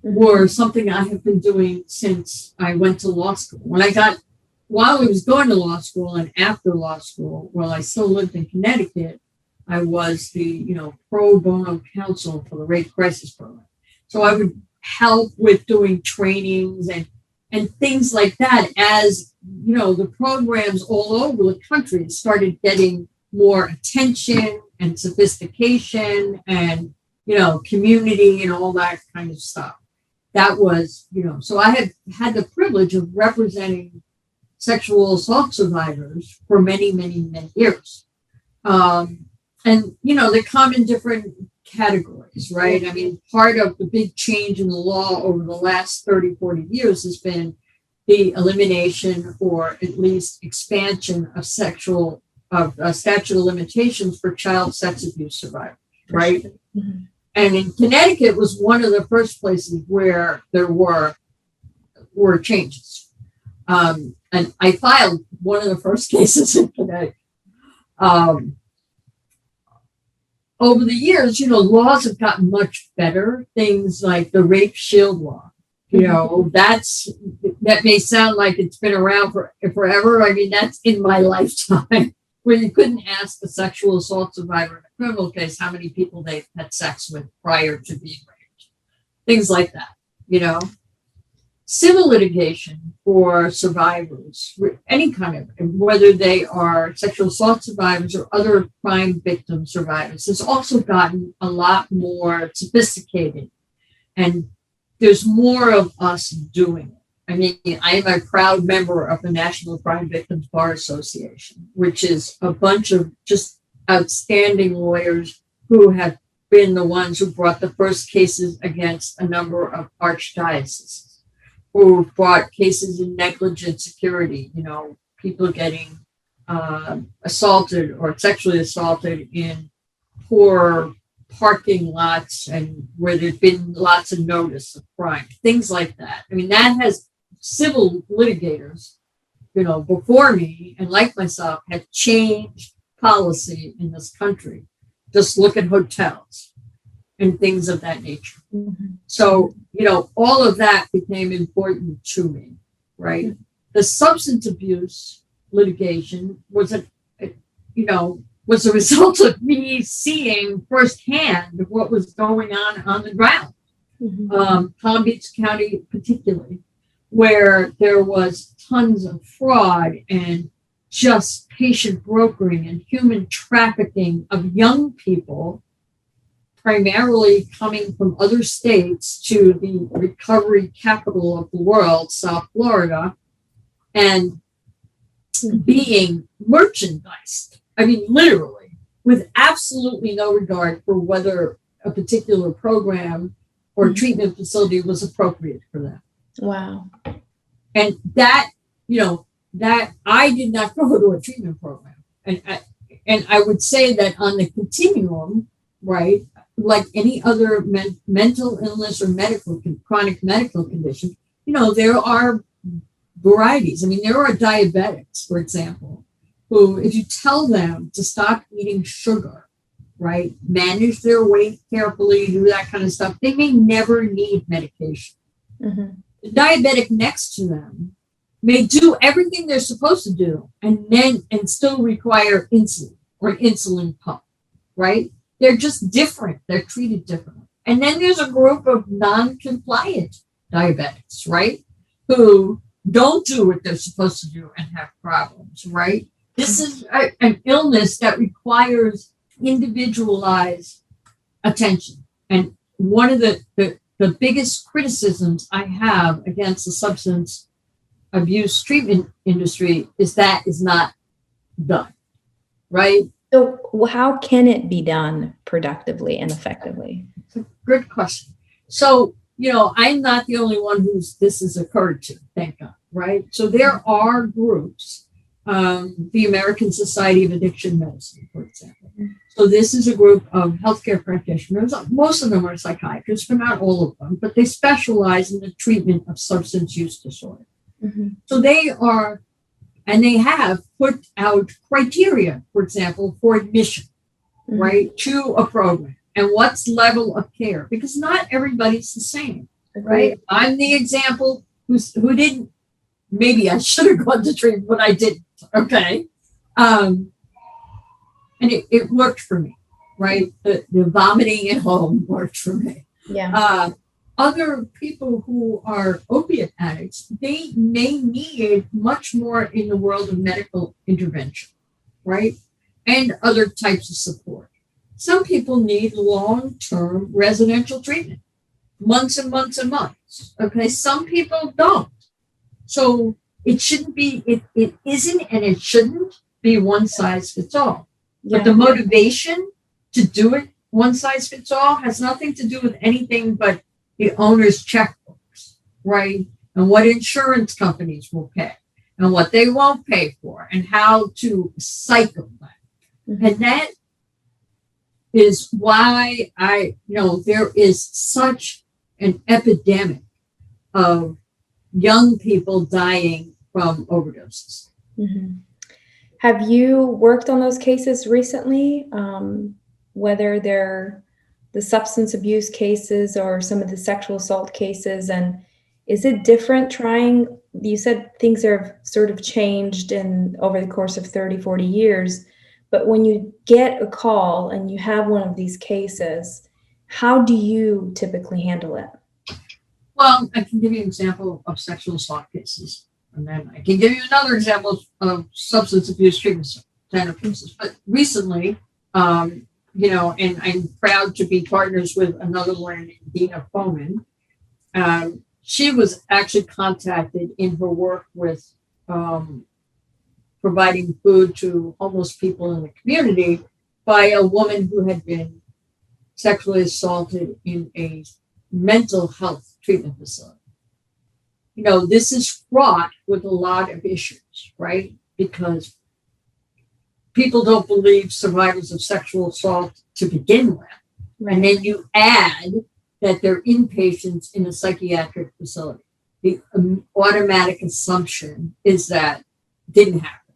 were something I have been doing since I went to law school. While I was going to law school and after law school, while I still lived in Connecticut, I was the, pro bono counsel for the rape crisis program. So I would help with doing trainings and things like that as, the programs all over the country started getting more attention and sophistication and, community and all that kind of stuff. That was, so I have had the privilege of representing sexual assault survivors for many, many, many years. And, they come in different categories, right? I mean, part of the big change in the law over the last 30, 40 years has been the elimination or at least expansion of statute of limitations for child sex abuse survivors, right? Mm-hmm. And in Connecticut was one of the first places where there were changes. And I filed one of the first cases in Connecticut. Over the years, laws have gotten much better. Things like the rape shield law, that may sound like it's been around forever. I mean, that's in my lifetime, where you couldn't ask a sexual assault survivor in a criminal case how many people they've had sex with prior to being raped. Things like that, Civil litigation for survivors, any kind of, whether they are sexual assault survivors or other crime victim survivors, has also gotten a lot more sophisticated. And there's more of us doing it. I mean, I am a proud member of the National Crime Victims Bar Association, which is a bunch of just outstanding lawyers who have been the ones who brought the first cases against a number of archdioceses, who brought cases in negligent security, people getting assaulted or sexually assaulted in poor parking lots and where there's been lots of notice of crime, things like that. I mean, that has civil litigators, before me and like myself have changed policy in this country. Just look at hotels and things of that nature. Mm-hmm. So, all of that became important to me, right? Mm-hmm. The substance abuse litigation was a result of me seeing firsthand what was going on the ground. Mm-hmm. Palm Beach County particularly, where there was tons of fraud and just patient brokering and human trafficking of young people, primarily coming from other states to the recovery capital of the world, South Florida, and being merchandised. I mean, literally, with absolutely no regard for whether a particular program or treatment facility was appropriate for them. Wow. And that, that I did not go to a treatment program. And I would say that on the continuum, right, like any other mental illness or chronic medical condition, there are varieties. I mean, there are diabetics, for example, who, if you tell them to stop eating sugar, right, manage their weight carefully, do that kind of stuff, they may never need medication. Mm-hmm. The diabetic next to them may do everything they're supposed to do and still require insulin or an insulin pump, right? They're just different. They're treated differently. And then there's a group of non-compliant diabetics, right, who don't do what they're supposed to do and have problems, right? This is an illness that requires individualized attention. And one of the biggest criticisms I have against the substance abuse treatment industry is that is not done, right? So how can it be done productively and effectively? It's a good question. So, I'm not the only one this has occurred to, thank God, right? So there are groups, the American Society of Addiction Medicine, for example. So this is a group of healthcare practitioners. Most of them are psychiatrists, but not all of them, but they specialize in the treatment of substance use disorder. Mm-hmm. So they are, and they have put out criteria, for example, for admission, Mm-hmm. right, to a program. And what's level of care? Because not everybody's the same, right? I'm the example who didn't, maybe I should have gone to treatment, but I didn't, okay? And it worked for me, right? The vomiting at home worked for me. Yeah. Other people who are opiate addicts, they may need much more in the world of medical intervention, right? And other types of support. Some people need long-term residential treatment, months and months and months, okay? Some people don't. So it shouldn't be, it isn't and it shouldn't be one size fits all. Yeah. But the motivation to do it one size fits all has nothing to do with anything but the owner's checkbooks, right? And what insurance companies will pay and what they won't pay for and how to cycle that. Mm-hmm. And that is why there is such an epidemic of young people dying from overdoses. Mm-hmm. Have you worked on those cases recently? Whether they're the substance abuse cases or some of the sexual assault cases, and is it different trying? You said things have sort of changed over the course of 30, 40 years, but when you get a call and you have one of these cases, how do you typically handle it? Well, I can give you an example of sexual assault cases, and then I can give you another example of substance abuse treatment center cases. But recently, and I'm proud to be partners with another lawyer named Dina Foman. She was actually contacted in her work with providing food to homeless people in the community by a woman who had been sexually assaulted in a mental health treatment facility. This is fraught with a lot of issues, right? Because people don't believe survivors of sexual assault to begin with. Right. And then you add that they're inpatients in a psychiatric facility. The automatic assumption is that didn't happen.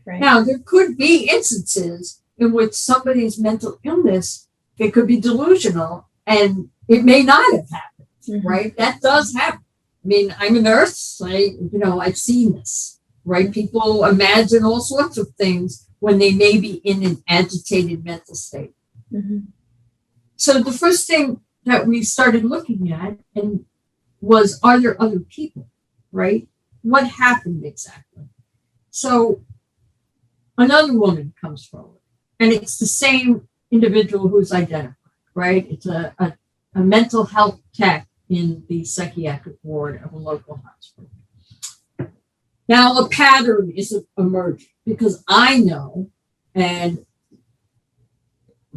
Right. Now, there could be instances in which somebody's mental illness, it could be delusional, and it may not have happened, mm-hmm. right? That does happen. I mean, I'm a nurse. I've seen this, right? People imagine all sorts of things when they may be in an agitated mental state. Mm-hmm. So the first thing that we started looking at was, are there other people, right? What happened exactly? So another woman comes forward, and it's the same individual who's identified, right? It's a mental health tech in the psychiatric ward of a local hospital. Now, a pattern is emerging because I know, and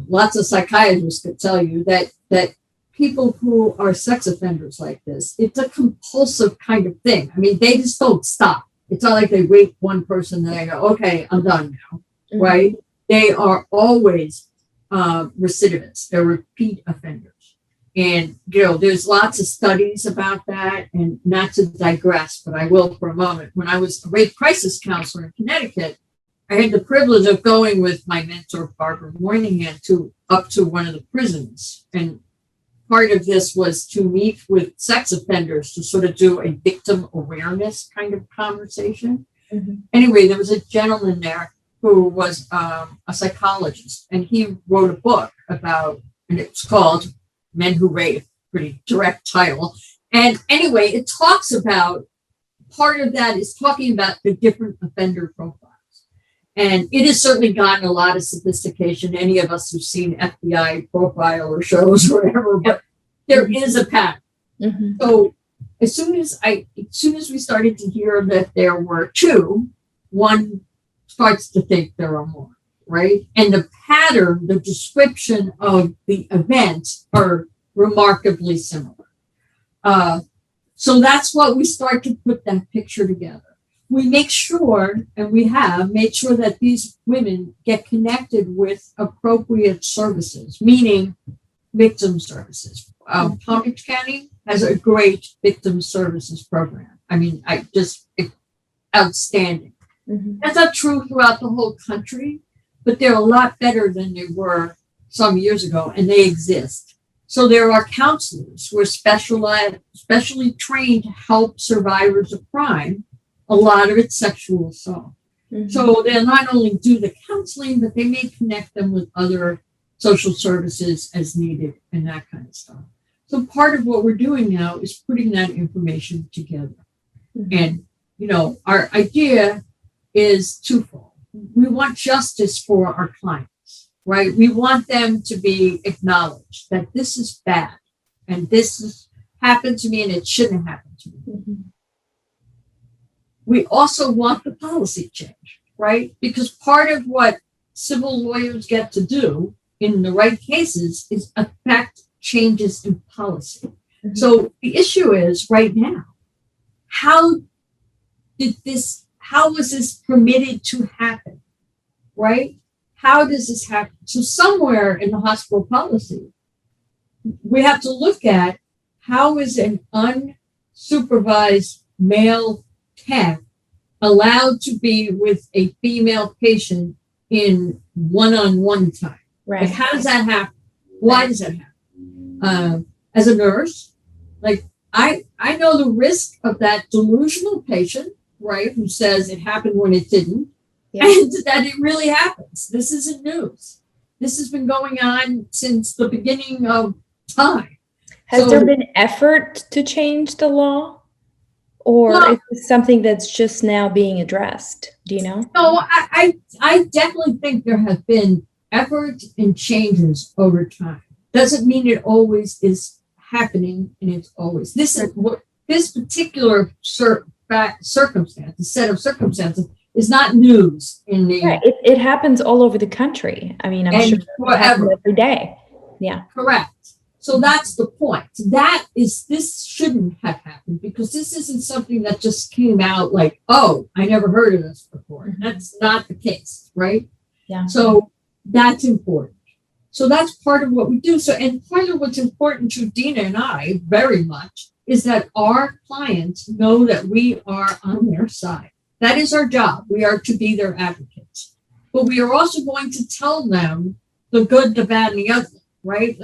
lots of psychiatrists could tell you that people who are sex offenders like this, it's a compulsive kind of thing. I mean, they just don't stop. It's not like they rape one person and they go, okay, I'm done now, mm-hmm. right? They are always recidivists. They're repeat offenders. And, there's lots of studies about that, and not to digress, but I will for a moment. When I was a rape crisis counselor in Connecticut, I had the privilege of going with my mentor, Barbara Moynihan, up to one of the prisons. And part of this was to meet with sex offenders to sort of do a victim awareness kind of conversation. Mm-hmm. Anyway, there was a gentleman there who was a psychologist, and he wrote a book about, and it's called Men Who Rape, pretty direct title. And anyway, it talks about, part of that is talking about the different offender profiles. And it has certainly gotten a lot of sophistication. Any of us who've seen FBI profile or shows or whatever, but there is a pattern. Mm-hmm. So as soon as we started to hear that there were two, one starts to think there are more. Right? And the pattern, the description of the events are remarkably similar. So that's what we start to put that picture together. We make sure, and we have made sure, that these women get connected with appropriate services, meaning victim services. Palm Beach County has a great victim services program. I mean, outstanding. Mm-hmm. That's not true throughout the whole country, but they're a lot better than they were some years ago, and they exist. So there are counselors who are specially trained to help survivors of crime. A lot of it's sexual assault. Mm-hmm. So they'll not only do the counseling, but they may connect them with other social services as needed and that kind of stuff. So part of what we're doing now is putting that information together. Mm-hmm. And, our idea is twofold. We want justice for our clients, right? We want them to be acknowledged that this is bad and this has happened to me and it shouldn't happen to me. Mm-hmm. We also want the policy change, right? Because part of what civil lawyers get to do in the right cases is affect changes in policy. Mm-hmm. So the issue is right now, how was this permitted to happen, right? How does this happen? So somewhere in the hospital policy, we have to look at how is an unsupervised male tech allowed to be with a female patient in one-on-one time. Right. Like, how does that happen? Why does that happen? As a nurse, I know the risk of that delusional patient, right, who says it happened when it didn't, and that it really happens. This isn't news. This has been going on since the beginning of time. Has there been effort to change the law? Or is it something that's just now being addressed? Do you know? No, I definitely think there have been effort and changes over time. Doesn't mean it always is happening, and it's always this particular circumstance, the set of circumstances, is not news in the. Right. It happens all over the country. I mean, I'm sure it happens every day. Yeah. Correct. So that's the point. This shouldn't have happened, because this isn't something that just came out like, oh, I never heard of this before. Mm-hmm. That's not the case, right? Yeah. So that's important. So that's part of what we do. So, and part of what's important to Dina and I very much is that our clients know that we are on their side. That is our job. We are to be their advocates. But we are also going to tell them the good, the bad, and the ugly, right?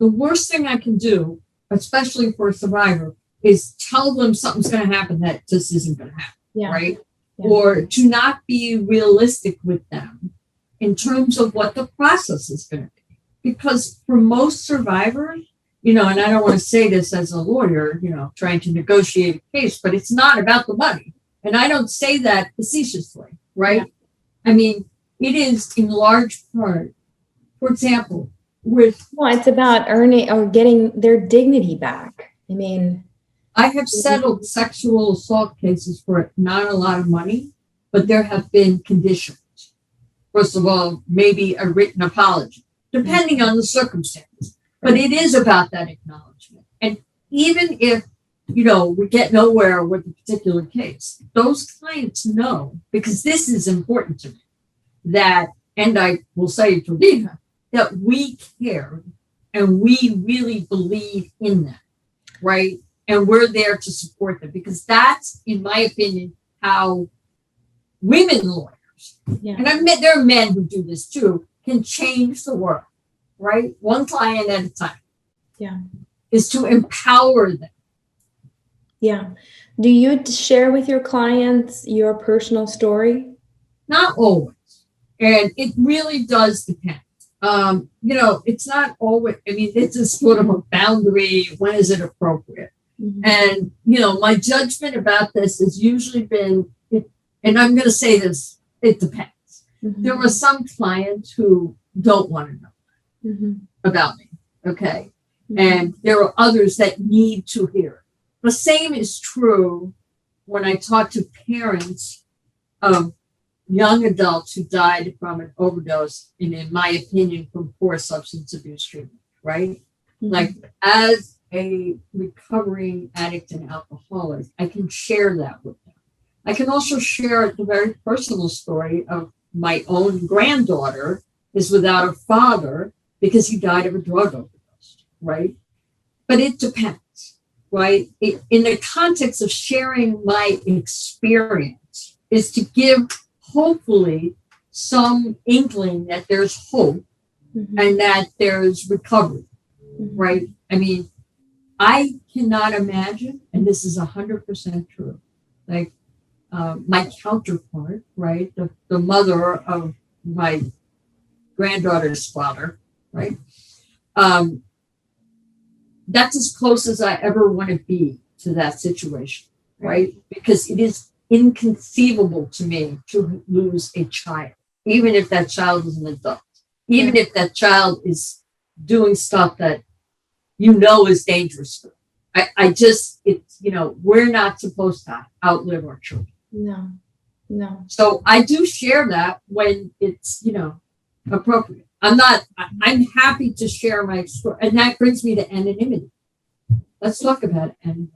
The worst thing I can do, especially for a survivor, is tell them something's going to happen that just isn't going to happen, right? Yeah. Or to not be realistic with them in terms of what the process is going to be. Because for most survivors, and I don't want to say this as a lawyer, trying to negotiate a case, but it's not about the money. And I don't say that facetiously, right? Yeah. I mean, it is in large part, for example, it's about earning or getting their dignity back. I mean, I have settled sexual assault cases for not a lot of money, but there have been conditions. First of all, maybe a written apology, depending on the circumstances. But it is about that acknowledgement. And even if, we get nowhere with a particular case, those clients know, because this is important to me, that, and I will say to Dina, that we care and we really believe in them, right? And we're there to support them, because that's, in my opinion, how women lawyers, and I met there are men who do this too, can change the world, right? One client at a time. Is to empower them. Yeah. Do you share with your clients your personal story? Not always. And it really does depend. It's not always, it's a sort of a boundary. When is it appropriate? Mm-hmm. And, my judgment about this has usually been, and I'm going to say this, it depends. Mm-hmm. There are some clients who don't want to know about me. Okay. Mm-hmm. And there are others that need to hear it. The same is true when I talk to parents of young adults who died from an overdose, and in my opinion, from poor substance abuse treatment, right? Mm-hmm. As a recovering addict and alcoholic, I can share that with them. I can also share the very personal story of my own granddaughter is without a father because he died of a drug overdose, right? But it depends, right? In the context of sharing my experience is to give, hopefully, some inkling that there's hope and that there's recovery, right? I mean, I cannot imagine, and this is 100% true, like my counterpart, right? The mother of my granddaughter's father, right? That's as close as I ever want to be to that situation, right? Because it is inconceivable to me to lose a child, even if that child is an adult, even if that child is doing stuff that is dangerous. I just, it's, we're not supposed to outlive our children. No. So I do share that when it's, appropriate. I'm happy to share my story. And that brings me to anonymity. Let's talk about anonymity.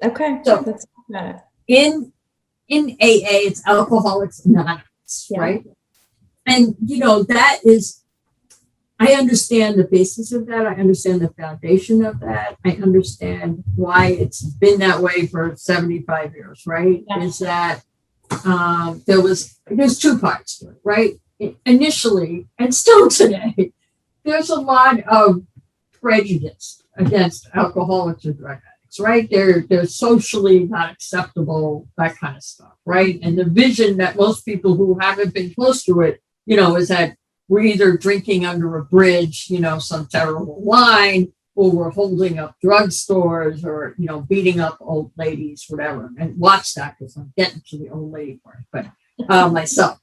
Okay. So let's talk about it. In AA, it's Alcoholics Anonymous, right? And, that is, I understand the basis of that. I understand the foundation of that. I understand why it's been that way for 75 years, right? Yeah. Is that there's two parts to it, right? Initially, and still today, there's a lot of prejudice against alcoholics or drug addicts, right? They're socially not acceptable, that kind of stuff, right? And the vision that most people who haven't been close to it, is that we're either drinking under a bridge, some terrible wine, or we're holding up drugstores or, beating up old ladies, whatever. And watch that because I'm getting to the old lady part, but myself.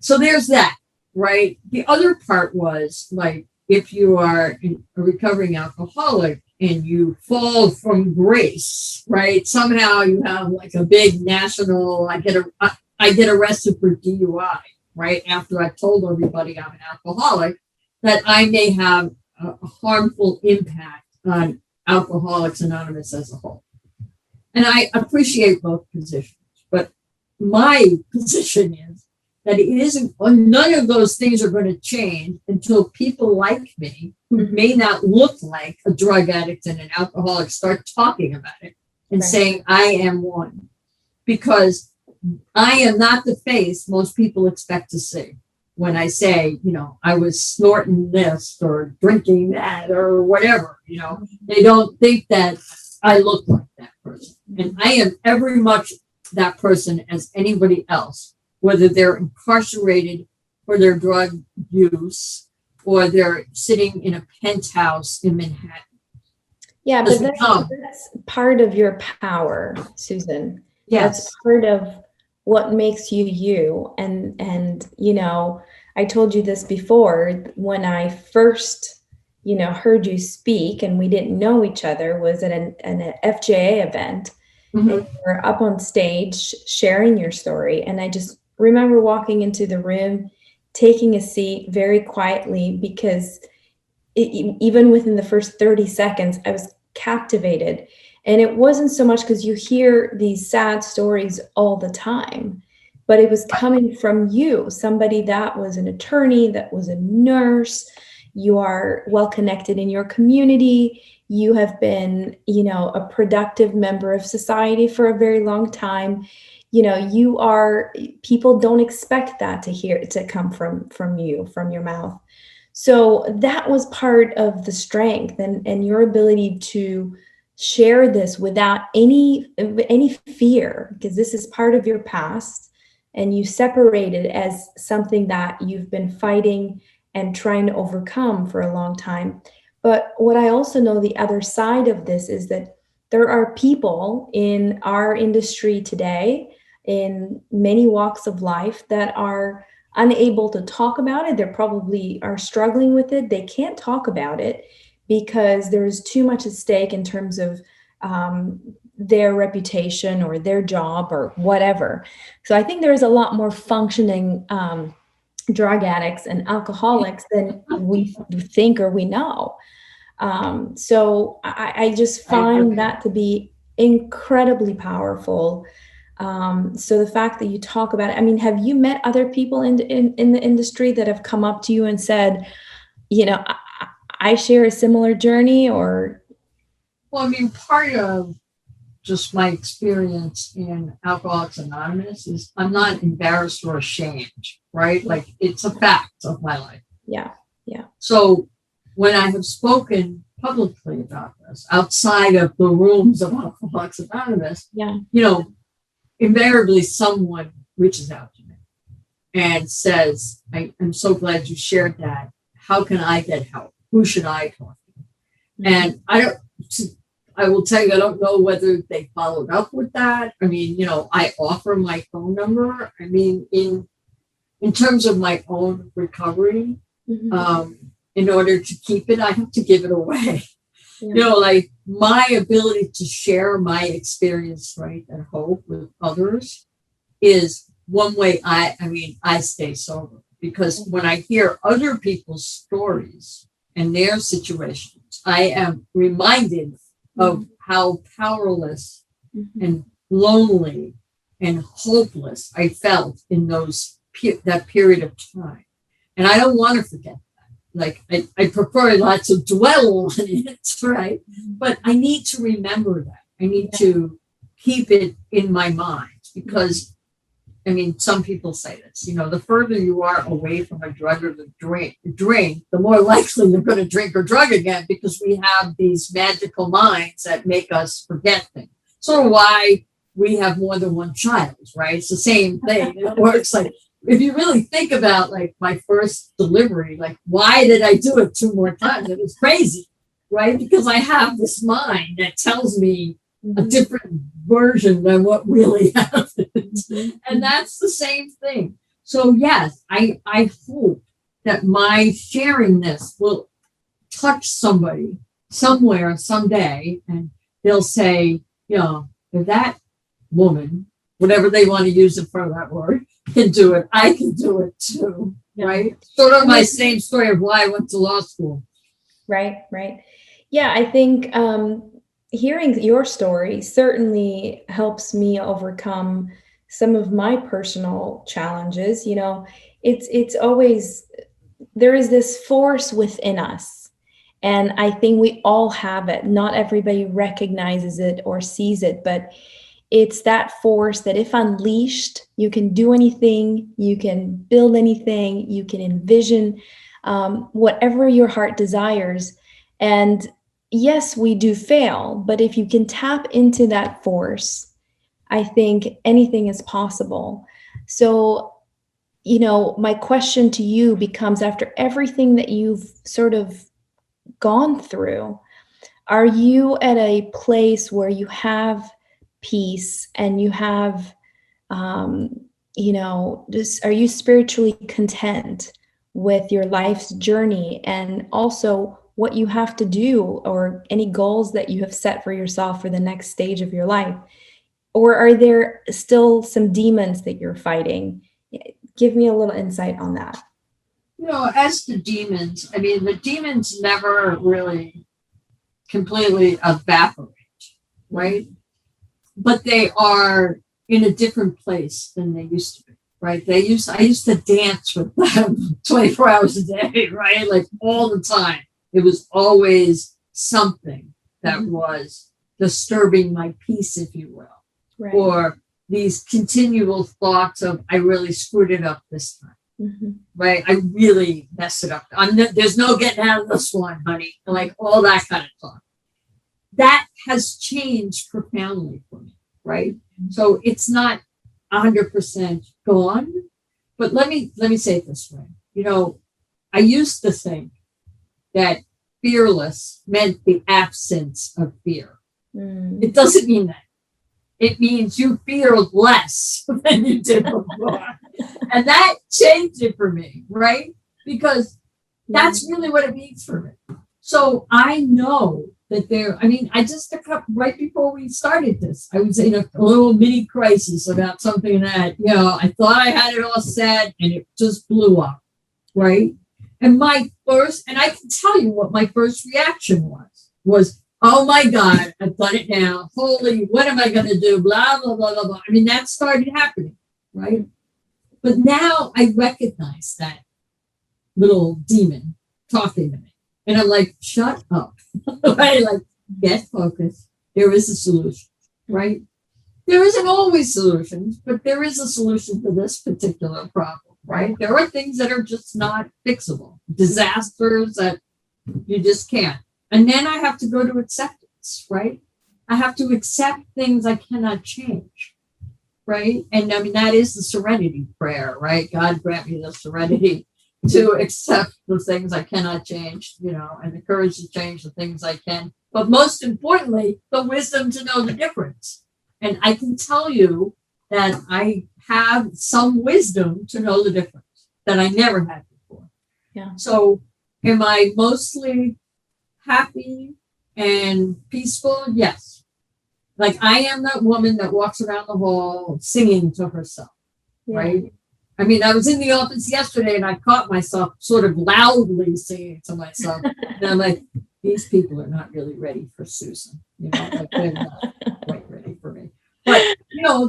So there's that, right? The other part was like, if you are a recovering alcoholic and you fall from grace, right? Somehow you have like a big national, I get arrested for DUI, right? After I told everybody I'm an alcoholic, that I may have a harmful impact on Alcoholics Anonymous as a whole. And I appreciate both positions, but my position is that it isn't, none of those things are going to change until people like me, who may not look like a drug addict and an alcoholic, start talking about it and saying, I am one. Because I am not the face most people expect to see when I say, I was snorting this or drinking that or whatever, they don't think that I look like that person. And I am every much that person as anybody else, whether they're incarcerated for their drug use or they're sitting in a penthouse in Manhattan. Yeah, but that's part of your power, Susan. Yes. That's part of what makes you you. And I told you this before, when I first, heard you speak and we didn't know each other, was at an FJA event. And you were up on stage sharing your story. And I just remember walking into the room, taking a seat very quietly, because even within the first 30 seconds, I was captivated. And it wasn't so much because you hear these sad stories all the time, but it was coming from you, somebody that was an attorney, that was a nurse. You are well connected in your community. You have been, a productive member of society for a very long time. People don't expect that to come from you, from your mouth. So that was part of the strength and your ability to share this without any fear, because this is part of your past and you separate it as something that you've been fighting and trying to overcome for a long time. But what I also know, the other side of this, is that there are people in our industry today, in many walks of life, that are unable to talk about it. They probably are struggling with it. They can't talk about it because there's too much at stake in terms of their reputation or their job or whatever. So I think there's a lot more functioning drug addicts and alcoholics than we think or we know. So I just find that to be incredibly powerful. So the fact that you talk about it, I mean, have you met other people in the industry that have come up to you and said, I share a similar journey? Or Well, I mean, part of just my experience in Alcoholics Anonymous is I'm not embarrassed or ashamed, right? Like it's a fact of my life. Yeah. So when I have spoken publicly about this outside of the rooms of Alcoholics Anonymous, invariably someone reaches out to me and says, I'm so glad you shared that. How can I get help? Who should I talk to? And I will tell you, I don't know whether they followed up with that. I mean, I offer my phone number. I mean, in terms of my own recovery, in order to keep it, I have to give it away. Like my ability to share my experience, right, and hope with others is one way I stay sober. Because when I hear other people's stories and their situations, I am reminded of how powerless and lonely and hopeless I felt in that period of time. And I don't want to forget that. Like I prefer not to dwell on it, right? But I need to remember that. I need to keep it in my mind because, I mean, some people say this, the further you are away from a drug or the drink, the more likely you're going to drink or drug again because we have these magical minds that make us forget things. Sort of why we have more than one child, right? It's the same thing. It works like, if you really think about like my first delivery, like why did I do it 2 more times? It was crazy, right? Because I have this mind that tells me a different version than what really happened. And that's the same thing. So yes, I hope that my sharing this will touch somebody somewhere someday and they'll say, if that woman, whatever they want to use in front of that word, can do it, I can do it too, right? Sort of my same story of why I went to law school. Right. Yeah, I think hearing your story certainly helps me overcome some of my personal challenges. It's always, there is this force within us. And I think we all have it. Not everybody recognizes it or sees it, but it's that force that if unleashed, you can do anything, you can build anything, you can envision whatever your heart desires. And yes, we do fail, but if you can tap into that force, I think anything is possible. So, my question to you becomes, after everything that you've sort of gone through, are you at a place where you have peace and you have, just, are you spiritually content with your life's journey and also what you have to do or any goals that you have set for yourself for the next stage of your life? Or are there still some demons that you're fighting? Give me a little insight on that. As to demons, I mean, the demons never really completely evaporate, right? But they are in a different place than they used to be, right? I used to dance with them 24 hours a day, right? Like all the time. It was always something that was disturbing my peace, if you will. Right. Or these continual thoughts of, I really screwed it up this time, right? I really messed it up. There's no getting out of this one, honey. Like all that kind of talk. That has changed profoundly for me, right? So it's not 100% gone, but let me say it this way. I used to think that fearless meant the absence of fear. It doesn't mean that. It means you fear less than you did before. And that changed it for me, right? Because that's really what it means for me. So I know that I just right before we started this, I was in a little mini crisis about something that, I thought I had it all set and it just blew up, right? And I can tell you what my first reaction was, oh my God, I've done it now. Holy, what am I going to do? Blah, blah, blah, blah, blah. I mean, that started happening, right? But now I recognize that little demon talking to me. And I'm like, shut up. Right? Like, get focused. There is a solution, right? There isn't always solutions, but there is a solution to this particular problem, right? There are things that are just not fixable, disasters that you just can't. And then I have to go to acceptance, right? I have to accept things I cannot change, right? And I mean, that is the serenity prayer, right? God grant me the serenity to accept the things I cannot change, and the courage to change the things I can. But most importantly, the wisdom to know the difference. And I can tell you that I have some wisdom to know the difference that I never had before. Yeah. So am I mostly happy and peaceful? Yes. Like I am that woman that walks around the hall singing to herself, right? I mean, I was in the office yesterday and I caught myself sort of loudly singing to myself. And I'm like, these people are not really ready for Susan. Like they're not quite ready for me. But,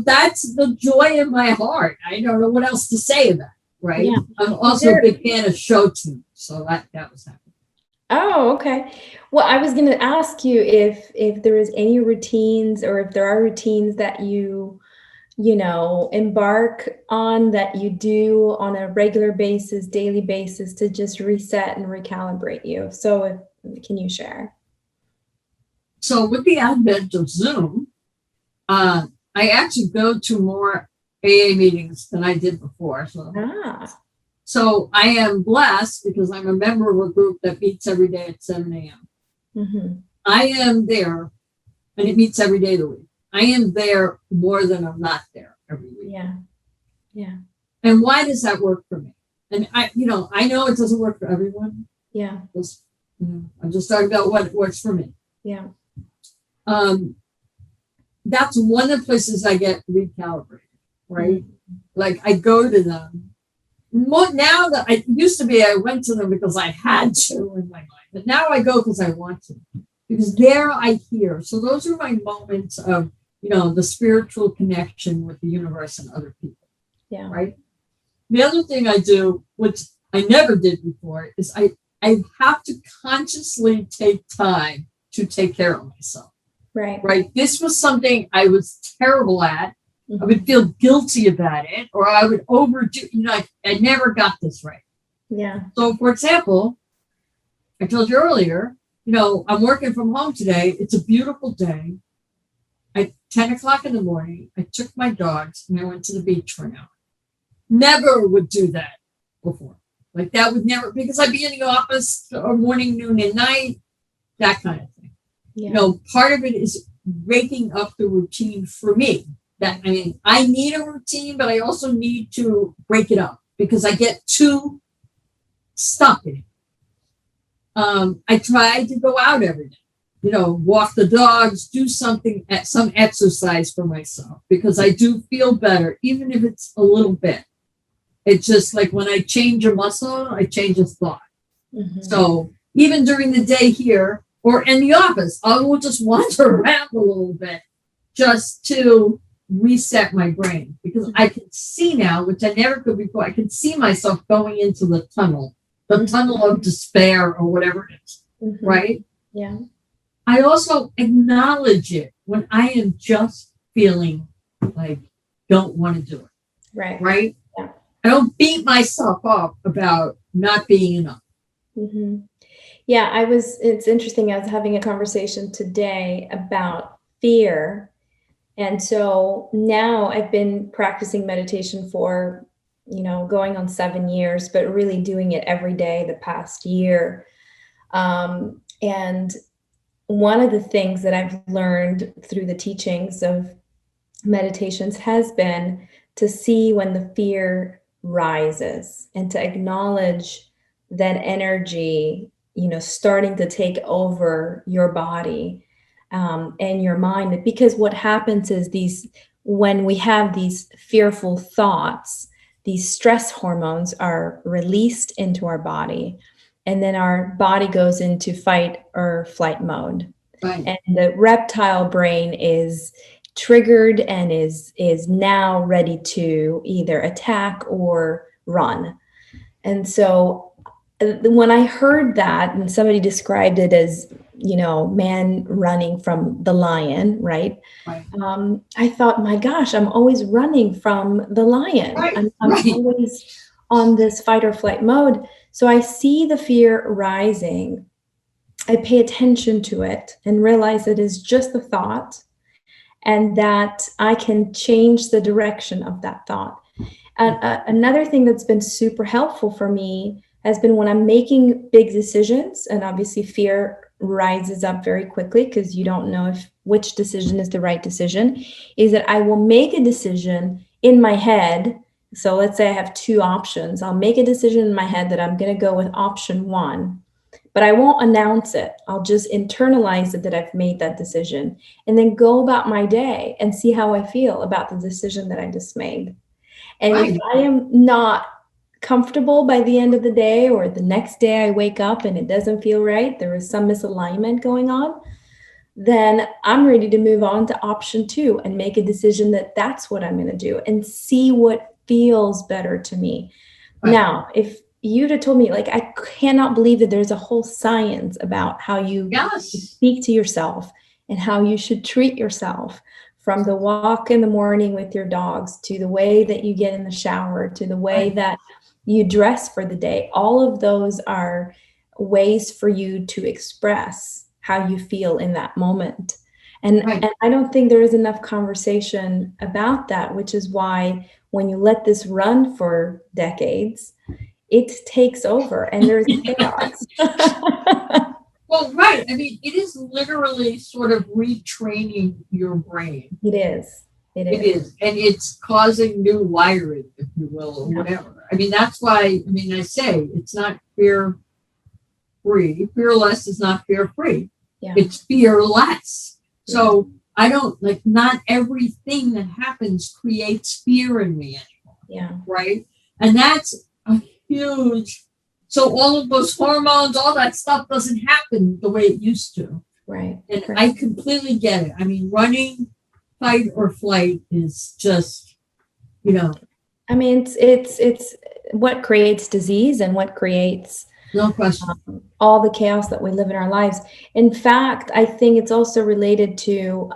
that's the joy in my heart. I don't know what else to say about it, right? Yeah. I'm also a big fan of show tunes. So that was happening. Oh, okay. Well, I was going to ask you if there is any routines or if there are routines that you embark on that you do on a regular basis, daily basis to just reset and recalibrate you. So can you share? So with the advent of Zoom, I actually go to more AA meetings than I did before. So I am blessed because I'm a member of a group that meets every day at 7 a.m. Mm-hmm. I am there, and it meets every day of the week. I am there more than I'm not there every week. Yeah. Yeah. And why does that work for me? And I know it doesn't work for everyone. Yeah. I'm just talking about what works for me. Yeah. That's one of the places I get recalibrated, right? Mm-hmm. Like I go to them. Now that I used to be, I went to them because I had to in my mind, but now I go because I want to, because there I hear. So those are my moments of, the spiritual connection with the universe and other people. Yeah. Right. The other thing I do, which I never did before, is I have to consciously take time to take care of myself. Right. Right. This was something I was terrible at. I would feel guilty about it, or I would overdo, I never got this right. Yeah. So, for example, I told you earlier, I'm working from home today. It's a beautiful day. At 10 o'clock in the morning, I took my dogs and I went to the beach for an hour. Never would do that before. Like that would never, because I'd be in the office or morning, noon, and night, that kind of thing. Yeah. Part of it is breaking up the routine for me. I need a routine, but I also need to break it up because I get too stuck in it. I try to go out every day, walk the dogs, do some exercise for myself because I do feel better, even if it's a little bit. It's just like when I change a muscle, I change a thought. Mm-hmm. So even during the day here or in the office, I will just wander around a little bit just to reset my brain because I can see now, which I never could before. I can see myself going into the tunnel of despair or whatever it is, right? Yeah. I also acknowledge it when I am just feeling like don't want to do it. Right. Right. Yeah. I don't beat myself up about not being enough. Mm-hmm. Yeah, it's interesting. I was having a conversation today about fear. And so now I've been practicing meditation for, going on 7 years, but really doing it every day the past year. And one of the things that I've learned through the teachings of meditations has been to see when the fear rises and to acknowledge that energy, starting to take over your body. And your mind, because what happens is when we have these fearful thoughts, these stress hormones are released into our body, and then our body goes into fight or flight mode. Right. And the reptile brain is triggered and is now ready to either attack or run. And so when I heard that, and somebody described it as, man running from the lion, right? Right. I thought, my gosh, I'm always running from the lion. Right. I'm Right. always on this fight or flight mode. So I see the fear rising. I pay attention to it and realize it is just a thought, and that I can change the direction of that thought. And another thing that's been super helpful for me has been when I'm making big decisions, and obviously fear rises up very quickly because you don't know which decision is the right decision, is that I will make a decision in my head. So let's say I have two options. I'll make a decision in my head that I'm going to go with option one, but I won't announce it. I'll just internalize it that I've made that decision, and then go about my day and see how I feel about the decision that I just made. And Right. if I am not comfortable by the end of the day, or the next day I wake up and it doesn't feel right, there is some misalignment going on, then I'm ready to move on to option two and make a decision that that's what I'm going to do and see what feels better to me. Right. Now, if you'd have told me, like, I cannot believe that there's a whole science about how you Yes. speak to yourself and how you should treat yourself, from the walk in the morning with your dogs, to the way that you get in the shower, to the way Right. that you dress for the day. All of those are ways for you to express how you feel in that moment. And, Right. and I don't think there is enough conversation about that, which is why when you let this run for decades, it takes over and there's chaos. Well, right. I mean, it is literally sort of retraining your brain. It is. It is. And it's causing new wiring, if you will, or whatever. I mean, that's why, I say it's not fear-free. Fearless is not fear-free. Yeah. It's fearless. So I don't, not everything that happens creates fear in me anymore. Yeah. Right? And that's a huge... So all of those hormones, all that stuff doesn't happen the way it used to. Right. And I completely get it. I mean, running, fight or flight is just, I mean, it's what creates disease and what creates no question. All the chaos that we live in our lives. In fact, I think it's also related to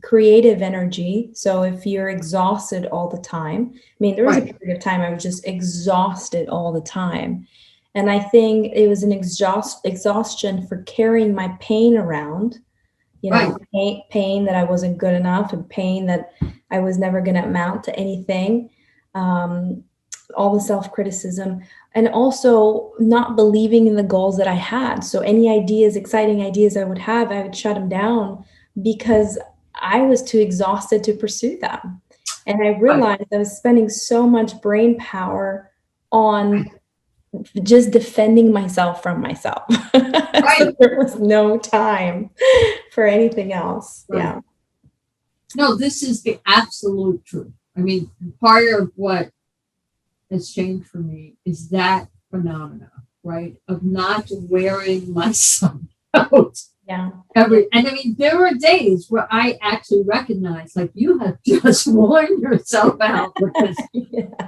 creative energy. So if you're exhausted all the time, there was a period of time I was just exhausted all the time. And I think it was an exhaustion for carrying my pain around, pain that I wasn't good enough, and pain that I was never going to amount to anything, all the self-criticism, and also not believing in the goals that I had. So any exciting ideas I would have, I would shut them down because I was too exhausted to pursue them. And I realized I was spending so much brain power on just defending myself from myself. So there was no time for anything else. Right. Yeah. No, this is the absolute truth. Part of what has changed for me is that phenomena, right? Of not wearing myself out. Yeah. There are days where I actually recognize, you have just worn yourself out with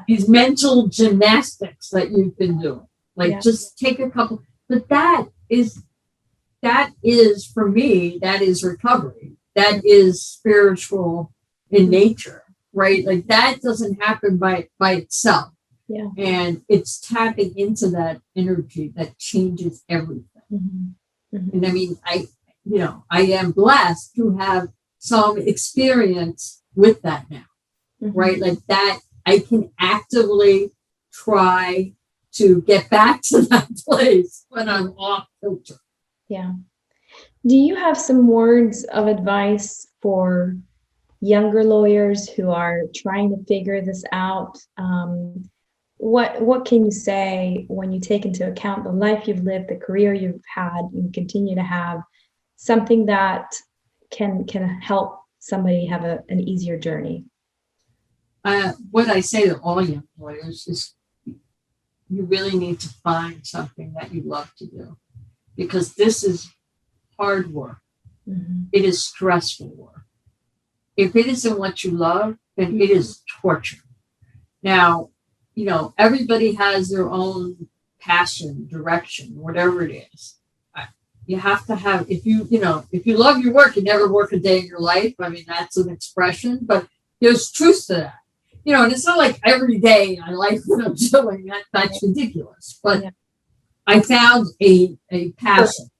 these mental gymnastics that you've been doing. Just take a couple. But that is for me, that is recovery. That is spiritual in nature, right? That doesn't happen by itself. Yeah. And it's tapping into that energy that changes everything. Mm-hmm. Mm-hmm. And I am blessed to have some experience with that now, right? That I can actively try to get back to that place when I'm off filter. Yeah. Do you have some words of advice for younger lawyers who are trying to figure this out? What can you say when you take into account the life you've lived, the career you've had and continue to have, something that can help somebody have an easier journey? what I say to all young lawyers is you really need to find something that you love to do, because this is hard work. Mm-hmm. It is stressful work. If it isn't what you love, then it is torture. Now, everybody has their own passion, direction, whatever it is. You have to have, if you love your work, you never work a day in your life. I mean, that's an expression, but there's truth to that. And it's not like every day I like what I'm doing. That's ridiculous. But I found a passion,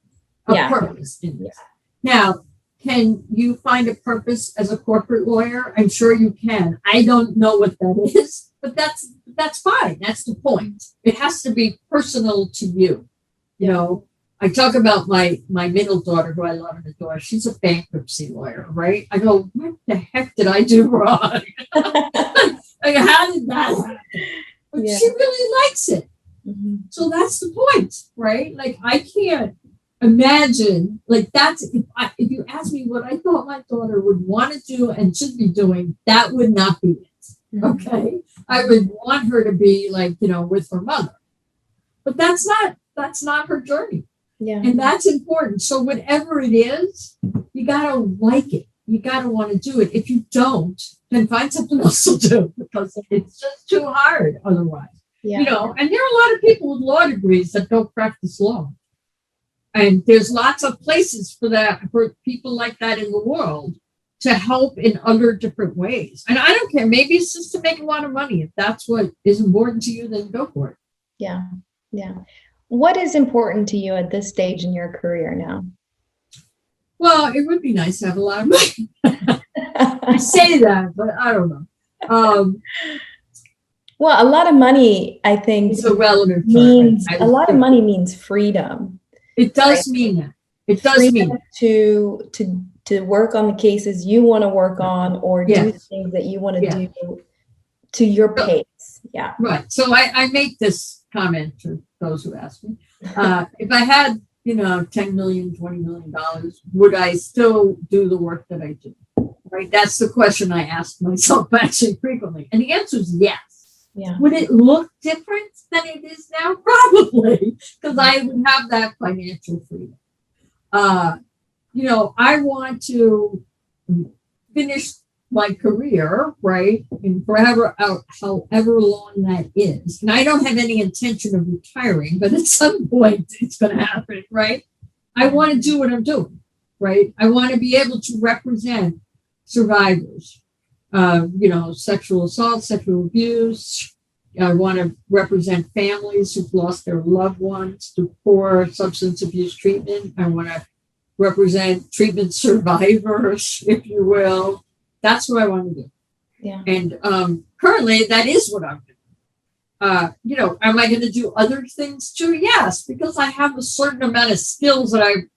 a purpose in this. Now, can you find a purpose as a corporate lawyer? I'm sure you can. I don't know what that is, but that's fine. That's the point. It has to be personal to you. I talk about my middle daughter, who I love and adore. She's a bankruptcy lawyer, right? I go, what the heck did I do wrong? Like, how did that happen? But she really likes it. Mm-hmm. So that's the point, right? Like, I can't imagine, like, that's, if you ask me what I thought my daughter would want to do and should be doing, that would not be it. Mm-hmm. Okay? I would want her to be like, with her mother. But that's not her journey. Yeah. And that's important. So whatever it is, you gotta like it. You gotta want to do it. If you don't, then find something else to do, because it's just too hard otherwise. Yeah. And there are a lot of people with law degrees that don't practice law. And there's lots of places for people like that in the world to help in other different ways. And I don't care. Maybe it's just to make a lot of money. If that's what is important to you, then go for it. Yeah. Yeah. What is important to you at this stage in your career now? Well, it would be nice to have a lot of money. I say that, but I don't know. Well, a lot of money, I think, it's a relative means a lot of money means freedom. It does mean that. It does freedom mean to work on the cases you want to work on, or do the things that you want to do to your pace. Yeah. Right. So I make this comment to those who ask me. If I had, $10 million, $20 million, would I still do the work that I do? Right. That's the question I ask myself actually frequently. And the answer is yes. Yeah. Would it look different than it is now? Probably, because I would have that financial freedom. I want to finish my career, right, and forever out, however long that is. And I don't have any intention of retiring, but at some point it's going to happen, right? I want to do what I'm doing, right? I want to be able to represent survivors, sexual assault, sexual abuse. I want to represent families who've lost their loved ones to poor substance abuse treatment. I want to represent treatment survivors, if you will. That's what I want to do. Yeah. And currently, that is what I'm doing. Am I going to do other things too? Yes, because I have a certain amount of skills that I've,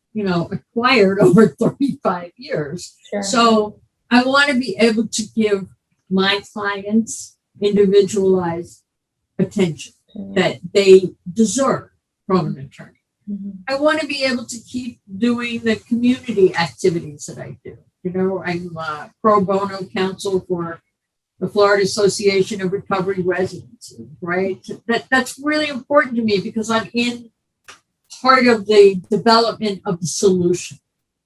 acquired over 35 years. Sure. So I want to be able to give my clients individualized attention that they deserve from an attorney. Mm-hmm. I want to be able to keep doing the community activities that I do. I'm pro bono counsel for the Florida Association of Recovery Residences, right? That's really important to me because I'm in part of the development of the solution,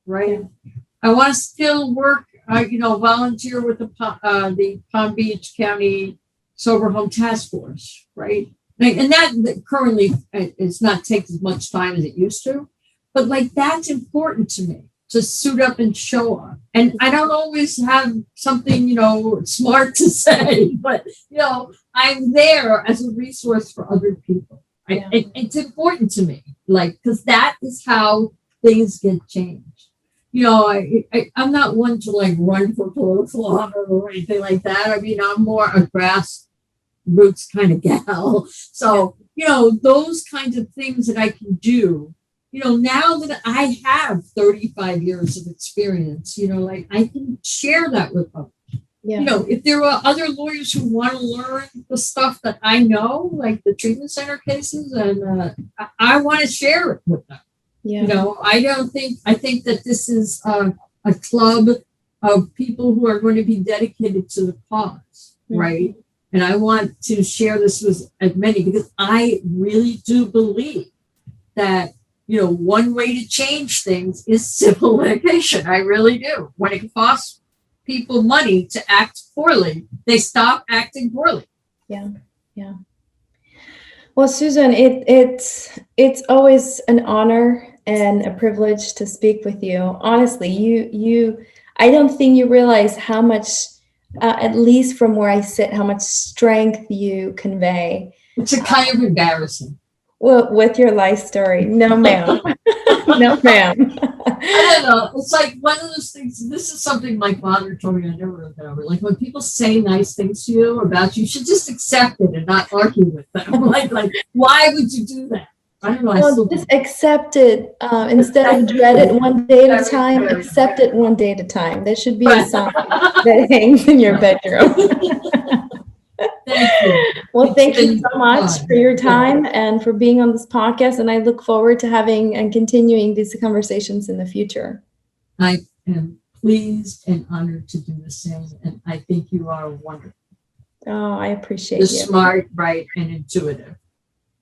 right? Yeah. I want to still work, volunteer with the Palm Beach County Sober Home Task Force, right? And that currently is not taking as much time as it used to, but that's important to me, to suit up and show up. And I don't always have something, smart to say, but, I'm there as a resource for other people. Yeah. It's important to me, because that is how things get changed. I'm not one to run for political honor or anything like that. I mean, I'm more a grassroots kind of gal. So, those kinds of things that I can do, now that I have 35 years of experience, I can share that with others. Yeah. If there are other lawyers who want to learn the stuff that I know, like the treatment center cases, and I want to share it with them. Yeah. I think that this is a club of people who are going to be dedicated to the cause. right? And I want to share this with as many because I really do believe that, one way to change things is simple litigation. I really do. When it costs people money to act poorly, they stop acting poorly. Yeah. Yeah. Well, Susan, it's always an honor and a privilege to speak with you. Honestly, I don't think you realize how much, at least from where I sit, how much strength you convey. It's a kind of embarrassing. Well, with your life story. No, ma'am. No, ma'am. I don't know. It's like one of those things. This is something my father told me. I never wrote that over. Like when people say nice things to you about you should just accept it and not argue with them. like, why would you do that? I don't know. Well, just accept it instead of dread it one day at a time. Accept it one day at a time. There should be a sign that hangs in your bedroom. Thank you. Well, thank you so much for your time and for being on this podcast. And I look forward to having and continuing these conversations in the future. I am pleased and honored to do the same. And I think you are wonderful. Oh, I appreciate You're you. Smart, bright, and intuitive.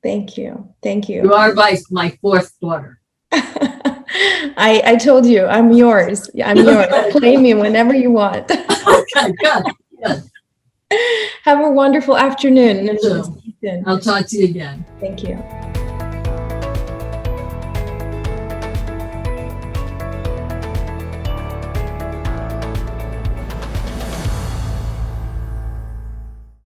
Thank you. Thank you. You are my fourth daughter. I told you, I'm yours. I'm yours. Claim me whenever you want. Okay, good. Have a wonderful afternoon. I'll talk to you again. Thank you.